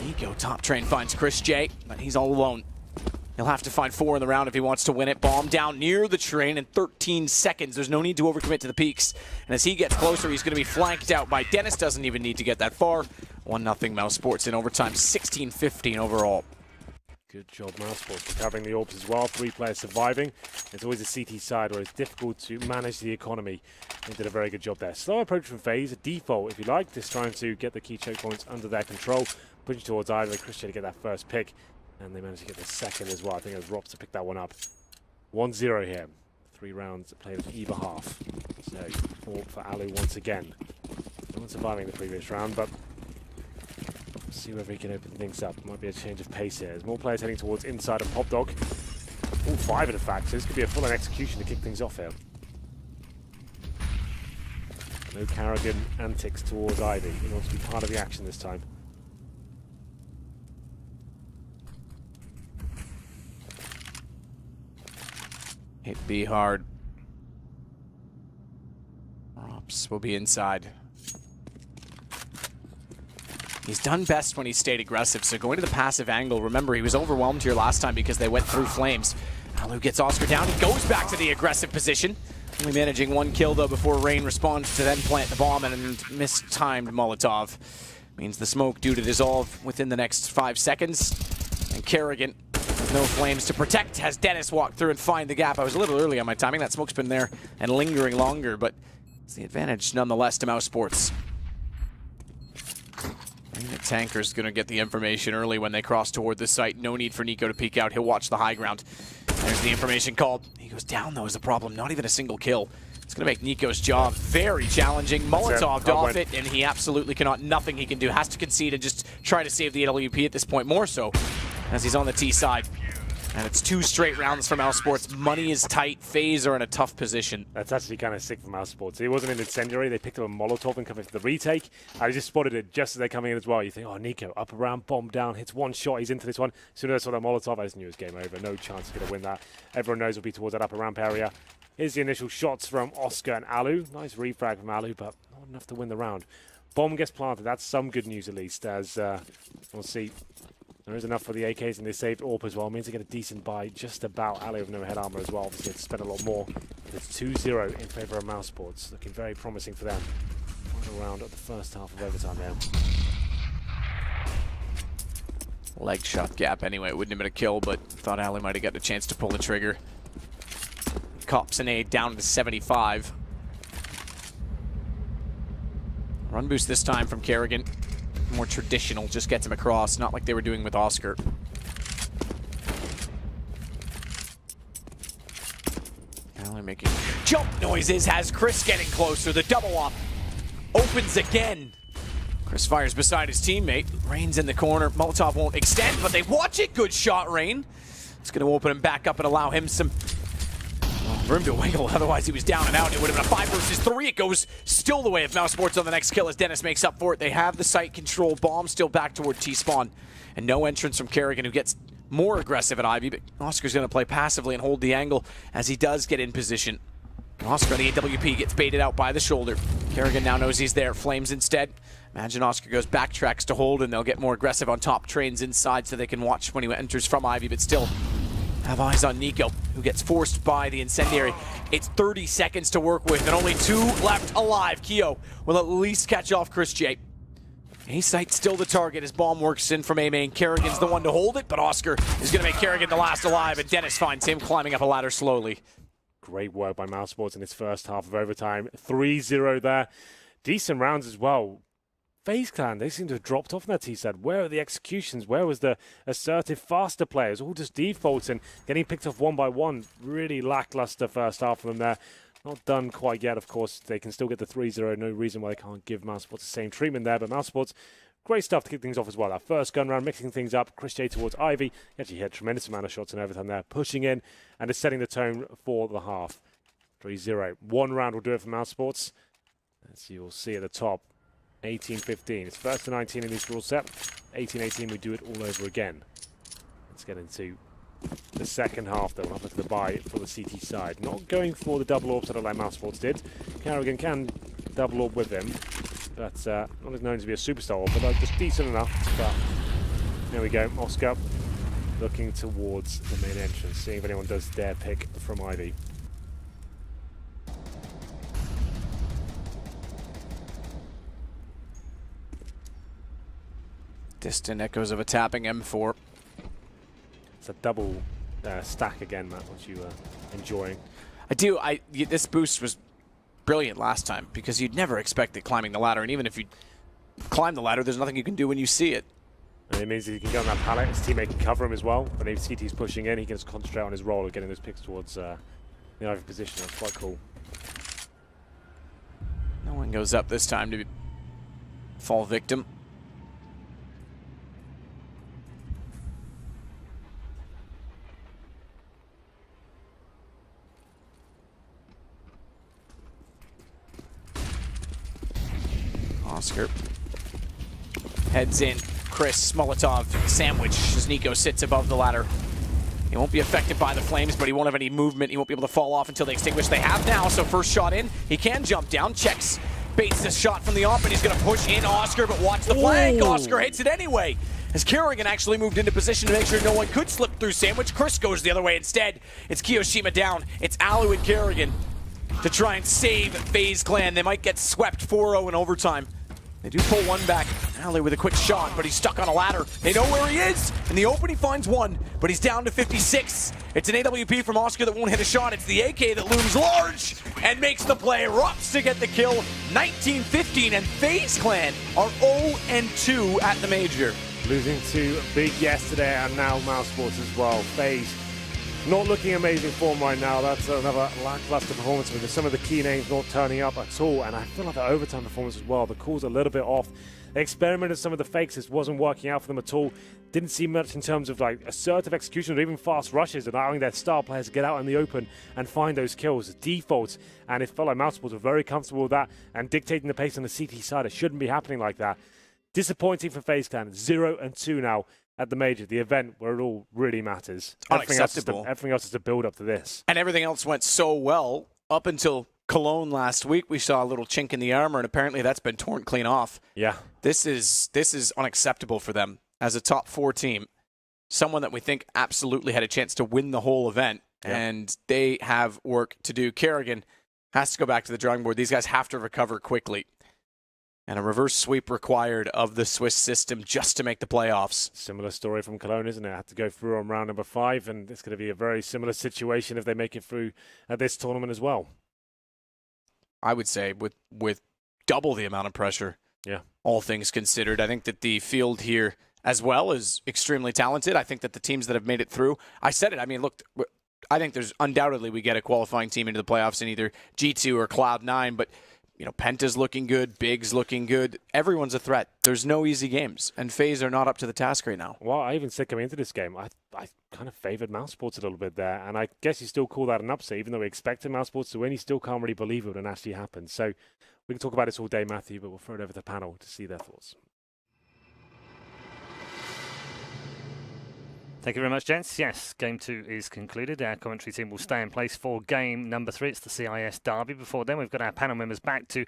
Nico, top train, finds Chris J, but he's all alone. He'll have to find 4 in the round if he wants to win it. Bomb down near the train in 13 seconds. There's no need to overcommit to the peaks. And as he gets closer, he's going to be flanked out by Dennis. Doesn't even need to get that far. 1-0 Mousesports in overtime, 16-15 overall. Good job, Mousesports, recovering the orbs as well. 3 players surviving. It's always a CT side where it's difficult to manage the economy. They did a very good job there. Slow approach from FaZe, a default if you like, just trying to get the key choke points under their control. Pushing towards Ivy, Christian to get that first pick. And they managed to get the second as well. I think it was Rops to pick that one up. 1-0 here. 3 rounds played on either half. So, 4 for Alu once again. No one surviving the previous round, but see whether he can open things up. Might be a change of pace here. There's more players heading towards inside of Pop Dog. All 5 in fact, so this could be a full-on execution to kick things off here. No Carrigan antics towards Ivy. He wants to be part of the action this time. Hit B hard. Rops will be inside. He's done best when he stayed aggressive, so going to the passive angle, remember he was overwhelmed here last time because they went through flames. Alu gets Oscar down, he goes back to the aggressive position. Only managing one kill though before Rain responds to then plant the bomb and mistimed Molotov. Means the smoke due to dissolve within the next 5 seconds. And Kerrigan, with no flames to protect, has Dennis walk through and find the gap. I was a little early on my timing, that smoke's been there and lingering longer, but it's the advantage nonetheless to Mousesports. The tanker's going to get the information early when they cross toward the site. No need for Nico to peek out. He'll watch the high ground. There's the information called. He goes down, though, is the problem. Not even a single kill. It's going to make Nico's job very challenging. Molotov'd off it, and he absolutely cannot. Nothing he can do. Has to concede and just try to save the LWP at this point, more so as he's on the T side. And it's 2 straight rounds for Mousesports. Money is tight. FaZe are in a tough position. That's actually kind of sick for Mousesports. It wasn't an incendiary. They picked up a Molotov and coming for the retake. I just spotted it just as they're coming in as well. You think, oh, Nico, up around, bomb down, hits one shot, he's into this one. As soon as I saw that Molotov, I just knew it was game over. No chance he's going to win that. Everyone knows it'll be towards that upper ramp area. Here's the initial shots from Oscar and Alu. Nice refrag from Alu, but not enough to win the round. Bomb gets planted. That's some good news, at least, as we'll see. There is enough for the AKs, and they saved AWP as well. It means they get a decent buy just about. Ali with no head armor as well. Obviously, they spent a lot more. But it's 2-0 in favor of Mousesports. Looking very promising for them. Final round of the first half of overtime now. Leg shot gap anyway. It wouldn't have been a kill, but thought Ali might have got a chance to pull the trigger. Cops an aid down to 75. Run boost this time from Kerrigan. More traditional, just gets him across, not like they were doing with Oscar. Now they're making jump noises, has Chris getting closer. The double up opens again. Chris fires beside his teammate. Rain's in the corner. Molotov won't extend, but they watch it. Good shot, Rain. It's going to open him back up and allow him some room to wiggle, otherwise he was down and out. It would have been a 5 versus 3. It goes still the way of Mousesports on the next kill as Dennis makes up for it. They have the site control. Bomb still back toward T-spawn. And no entrance from Kerrigan, who gets more aggressive at Ivy, but Oscar's going to play passively and hold the angle as he does get in position. Oscar on the AWP gets baited out by the shoulder. Kerrigan now knows he's there. Flames instead. Imagine Oscar goes backtracks to hold, and they'll get more aggressive on top. Trains inside so they can watch when he enters from Ivy, but still have eyes on Nico, who gets forced by the incendiary. It's 30 seconds to work with, and only 2 left alive. Keo will at least catch off Chris J. A-site still the target as bomb works in from A-main. Kerrigan's the one to hold it, but Oscar is going to make Kerrigan the last alive, and Dennis finds him climbing up a ladder slowly. Great work by Mousesports in its first half of overtime. 3-0 there. Decent rounds as well. FaZe Clan, they seem to have dropped off in that T-side. Where are the executions? Where was the assertive, faster players? All just defaults and getting picked off one by one. Really lackluster first half for them there. Not done quite yet, of course. They can still get the 3-0. No reason why they can't give Mousesports the same treatment there. But Mousesports, great stuff to kick things off as well. That first gun round, mixing things up. Chris J towards Ivy. He actually had a tremendous amount of shots in overtime there. Pushing in and is setting the tone for the half. 3-0. One round will do it for Mousesports. As you'll see at the top. 18-15. It's first to 19 in this rule set. 18-18, we do it all over again. Let's get into the second half, though. We'll have a look at the buy for the CT side. Not going for the double orb, sort of like Mousesports did. Kerrigan can double orb with him, but not as known to be a superstar orb, but just decent enough. But there we go. Oscar looking towards the main entrance, seeing if anyone does dare pick from Ivy. Distant echoes of a tapping M4. It's a double stack again, Matt, what you enjoying. I do. This boost was brilliant last time because you'd never expect it climbing the ladder, and even if you climb the ladder, there's nothing you can do when you see it. And it means that he can go on that pallet, his teammate can cover him as well. But if CT's pushing in, he can just concentrate on his role of getting those picks towards the Ivy position. That's quite cool. No one goes up this time to fall victim. Oscar heads in. Chris Molotov sandwich as Nico sits above the ladder. He won't be affected by the flames, but he won't have any movement. He won't be able to fall off until they extinguish. They have now, so first shot in. He can jump down, checks, baits this shot from the op, and he's going to push in Oscar, but watch the flank. Oscar hits it anyway. As Kerrigan actually moved into position to make sure no one could slip through Sandwich. Chris goes the other way instead. It's Kiyoshima down. It's Alu and Kerrigan to try and save FaZe Clan. They might get swept 4-0 in overtime. They do pull one back. Alu with a quick shot, but he's stuck on a ladder. They know where he is. In the open, he finds one, but he's down to 56. It's an AWP from Oscar that won't hit a shot. It's the AK that looms large and makes the play. Erupts to get the kill. 19-15, and FaZe Clan are 0-2 at the Major. Losing to Big yesterday and now Mousesports as well. FaZe not looking amazing form right now. That's another lackluster performance with some of the key names not turning up at all. And I feel like the overtime performance as well, the call's a little bit off. They experimented some of the fakes. This wasn't working out for them at all. Didn't see much in terms of like assertive execution or even fast rushes, allowing their star players to get out in the open and find those kills. Defaults. And it felt like Mousesports were very comfortable with that and dictating the pace on the CT side. It shouldn't be happening like that. Disappointing for FaZe Clan. 0-2 now at the Major, the event where it all really matters. Unacceptable. Everything else is to build up to this. And everything else went so well up until Cologne last week. We saw a little chink in the armor, and apparently that's been torn clean off. Yeah. This is unacceptable for them as a top 4 team. Someone that we think absolutely had a chance to win the whole event, and they have work to do. Kerrigan has to go back to the drawing board. These guys have to recover quickly. And a reverse sweep required of the Swiss system just to make the playoffs. Similar story from Cologne, isn't it? Had to go through on round number 5, and it's going to be a very similar situation if they make it through at this tournament as well. I would say with double the amount of pressure. Yeah. All things considered, I think that the field here as well is extremely talented. I think that the teams that have made it through, I said it. I mean, look, I think there's undoubtedly we get a qualifying team into the playoffs in either G2 or Cloud9, but you know, Penta's looking good, Big's looking good. Everyone's a threat. There's no easy games, and FaZe are not up to the task right now. Well, I even said coming into this game, I kind of favoured Mousesports a little bit there, and I guess you still call that an upset, even though we expected Mousesports to win. You still can't really believe it when it actually happened. So we can talk about this all day, Matthew, but we'll throw it over to the panel to see their thoughts. Thank you very much, gents. Yes, Game 2 is concluded. Our commentary team will stay in place for Game number 3. It's the CIS Derby. Before then, we've got our panel members back to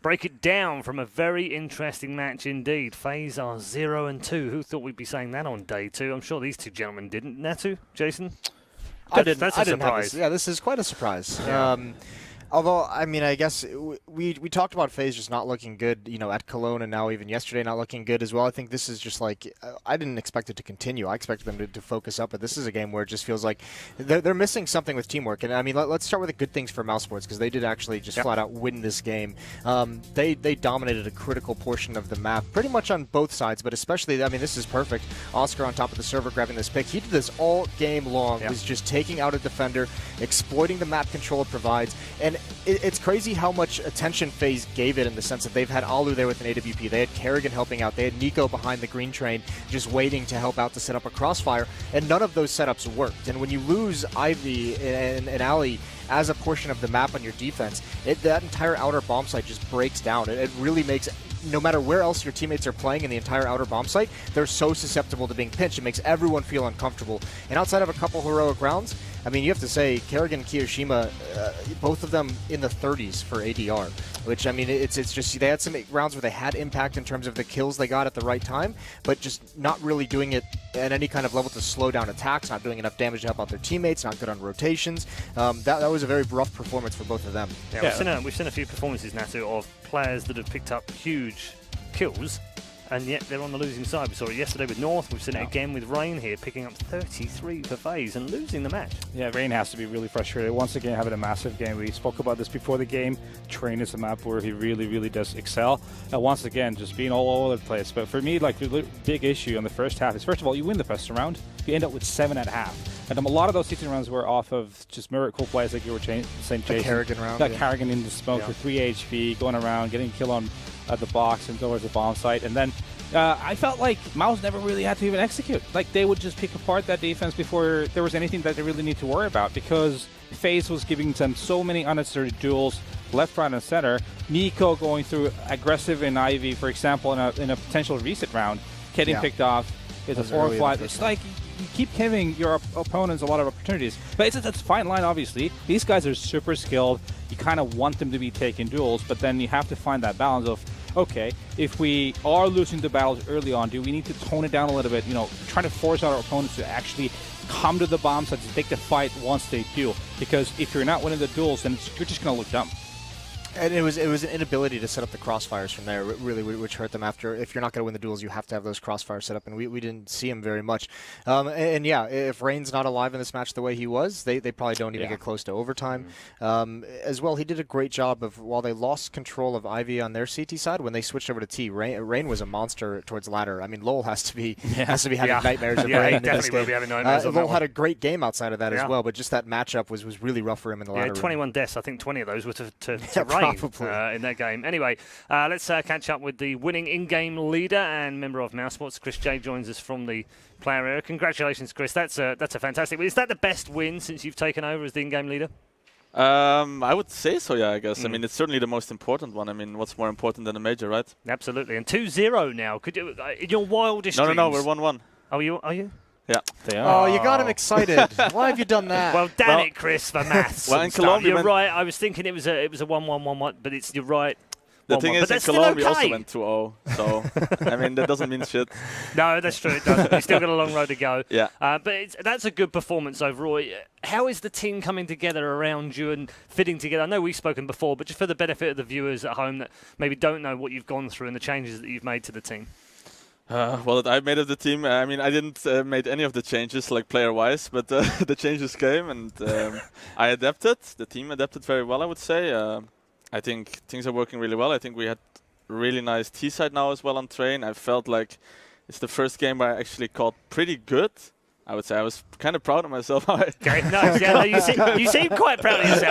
break it down from a very interesting match indeed. FaZe are 0-2. Who thought we'd be saying that on day 2? I'm sure these two gentlemen didn't. Natu, Jason? I didn't. That's a a surprise. Yeah, this is quite a surprise. Yeah. Although, I mean, I guess we talked about FaZe just not looking good, you know, at Cologne, and now even yesterday not looking good as well. I think this is just like, I didn't expect it to continue. I expected them to focus up, but this is a game where it just feels like they're missing something with teamwork. And I mean, let's start with the good things for Mousesports, because they did actually just flat out win this game. They dominated a critical portion of the map, pretty much on both sides, but especially, I mean, this is perfect. Oscar on top of the server grabbing this pick. He did this all game long, was just taking out a defender, exploiting the map control it provides, and it's crazy how much attention FaZe gave it in the sense that they've had Alu there with an AWP, they had Kerrigan helping out, they had Nico behind the green train just waiting to help out to set up a crossfire, and none of those setups worked. And when you lose Ivy and Ali as a portion of the map on your defense, that entire outer bomb site just breaks down. It really makes, no matter where else your teammates are playing in the entire outer bomb site, they're so susceptible to being pinched. It makes everyone feel uncomfortable. And outside of a couple heroic rounds, I mean, you have to say, Kerrigan and Kiyoshima, both of them in the 30s for ADR, which, I mean, it's just, they had some rounds where they had impact in terms of the kills they got at the right time, but just not really doing it at any kind of level to slow down attacks, not doing enough damage to help out their teammates, not good on rotations. That was a very rough performance for both of them. Yeah, we've seen a few performances, Natu, of players that have picked up huge kills, and yet they're on the losing side. We saw it yesterday with North. We've seen it again with Rain here, picking up 33 for FaZe and losing the match. Yeah, Rain has to be really frustrated. Once again, having a massive game. We spoke about this before the game. Train is a map where he really, really does excel. And once again, just being all over the place. But for me, like, the big issue in the first half is, first of all, you win the first round, you end up with 7 at half. And a lot of those season rounds were off of just miracle plays, like you were saying, Jason. The Kerrigan round. That Kerrigan in the smoke for 3 HP, going around, getting a kill on the box and towards the bomb site. And then I felt like Mouse never really had to even execute. Like, they would just pick apart that defense before there was anything that they really need to worry about, because FaZe was giving them so many unnecessary duels, left, right, and center. Nico going through aggressive in Ivy, for example, in a potential reset round, getting picked off. It's a 4-5. It's like, you keep giving your opponents a lot of opportunities. But it's a fine line, obviously. These guys are super skilled. You kind of want them to be taking duels, but then you have to find that balance of, okay, if we are losing the battles early on, do we need to tone it down a little bit? You know, trying to force our opponents to actually come to the bomb site to take the fight once they do. Because if you're not winning the duels, then you're just going to look dumb. And it was an inability to set up the crossfires from there, really, which hurt them. After, if you're not going to win the duels, you have to have those crossfires set up, and we didn't see him very much. And yeah, if Rain's not alive in this match the way he was, they probably don't even get close to overtime. As well, he did a great job of, while they lost control of Ivy on their CT side, when they switched over to T, Rain was a monster towards ladder. I mean, Lowell has to be having nightmares of Rain in this game. Will be having nightmares Lowell had a great game outside of that as well, but just that matchup was really rough for him in the ladder. Yeah, 21 deaths. I think 20 of those were to Rain. In that game. Anyway, let's catch up with the winning in-game leader and member of Mousesports. Chris J joins us from the player area. Congratulations, Chris. That's a fantastic win. Is that the best win since you've taken over as the in-game leader? I would say so, yeah, I guess. I mean, it's certainly the most important one. I mean, what's more important than a major, right? Absolutely. And 2-0 now. Could you, in your wildest dreams... No, we're 1-1. Oh, are you? Yeah. They are. Oh, you got him excited. Why have you done that? Well, damn it, Chris, for maths. Well, in Colombia, you're right. I was thinking it was a 1-1-1-1, but you're right. The thing is, in Cologne, we also went 2-0, so, I mean, that doesn't mean shit. No, that's true, it doesn't. You've still got a long road to go. Yeah. But that's a good performance overall. How is the team coming together around you and fitting together? I know we've spoken before, but just for the benefit of the viewers at home that maybe don't know what you've gone through and the changes that you've made to the team. Well, that I made of the team, I mean, I didn't make any of the changes, like player-wise, but the changes came, and I adapted. The team adapted very well, I would say. I think things are working really well. I think we had really nice T-side now as well on train. I felt like it's the first game where I actually caught pretty good. I would say I was kind of proud of myself. Okay, nice. Yeah, no, you seem quite proud of yourself.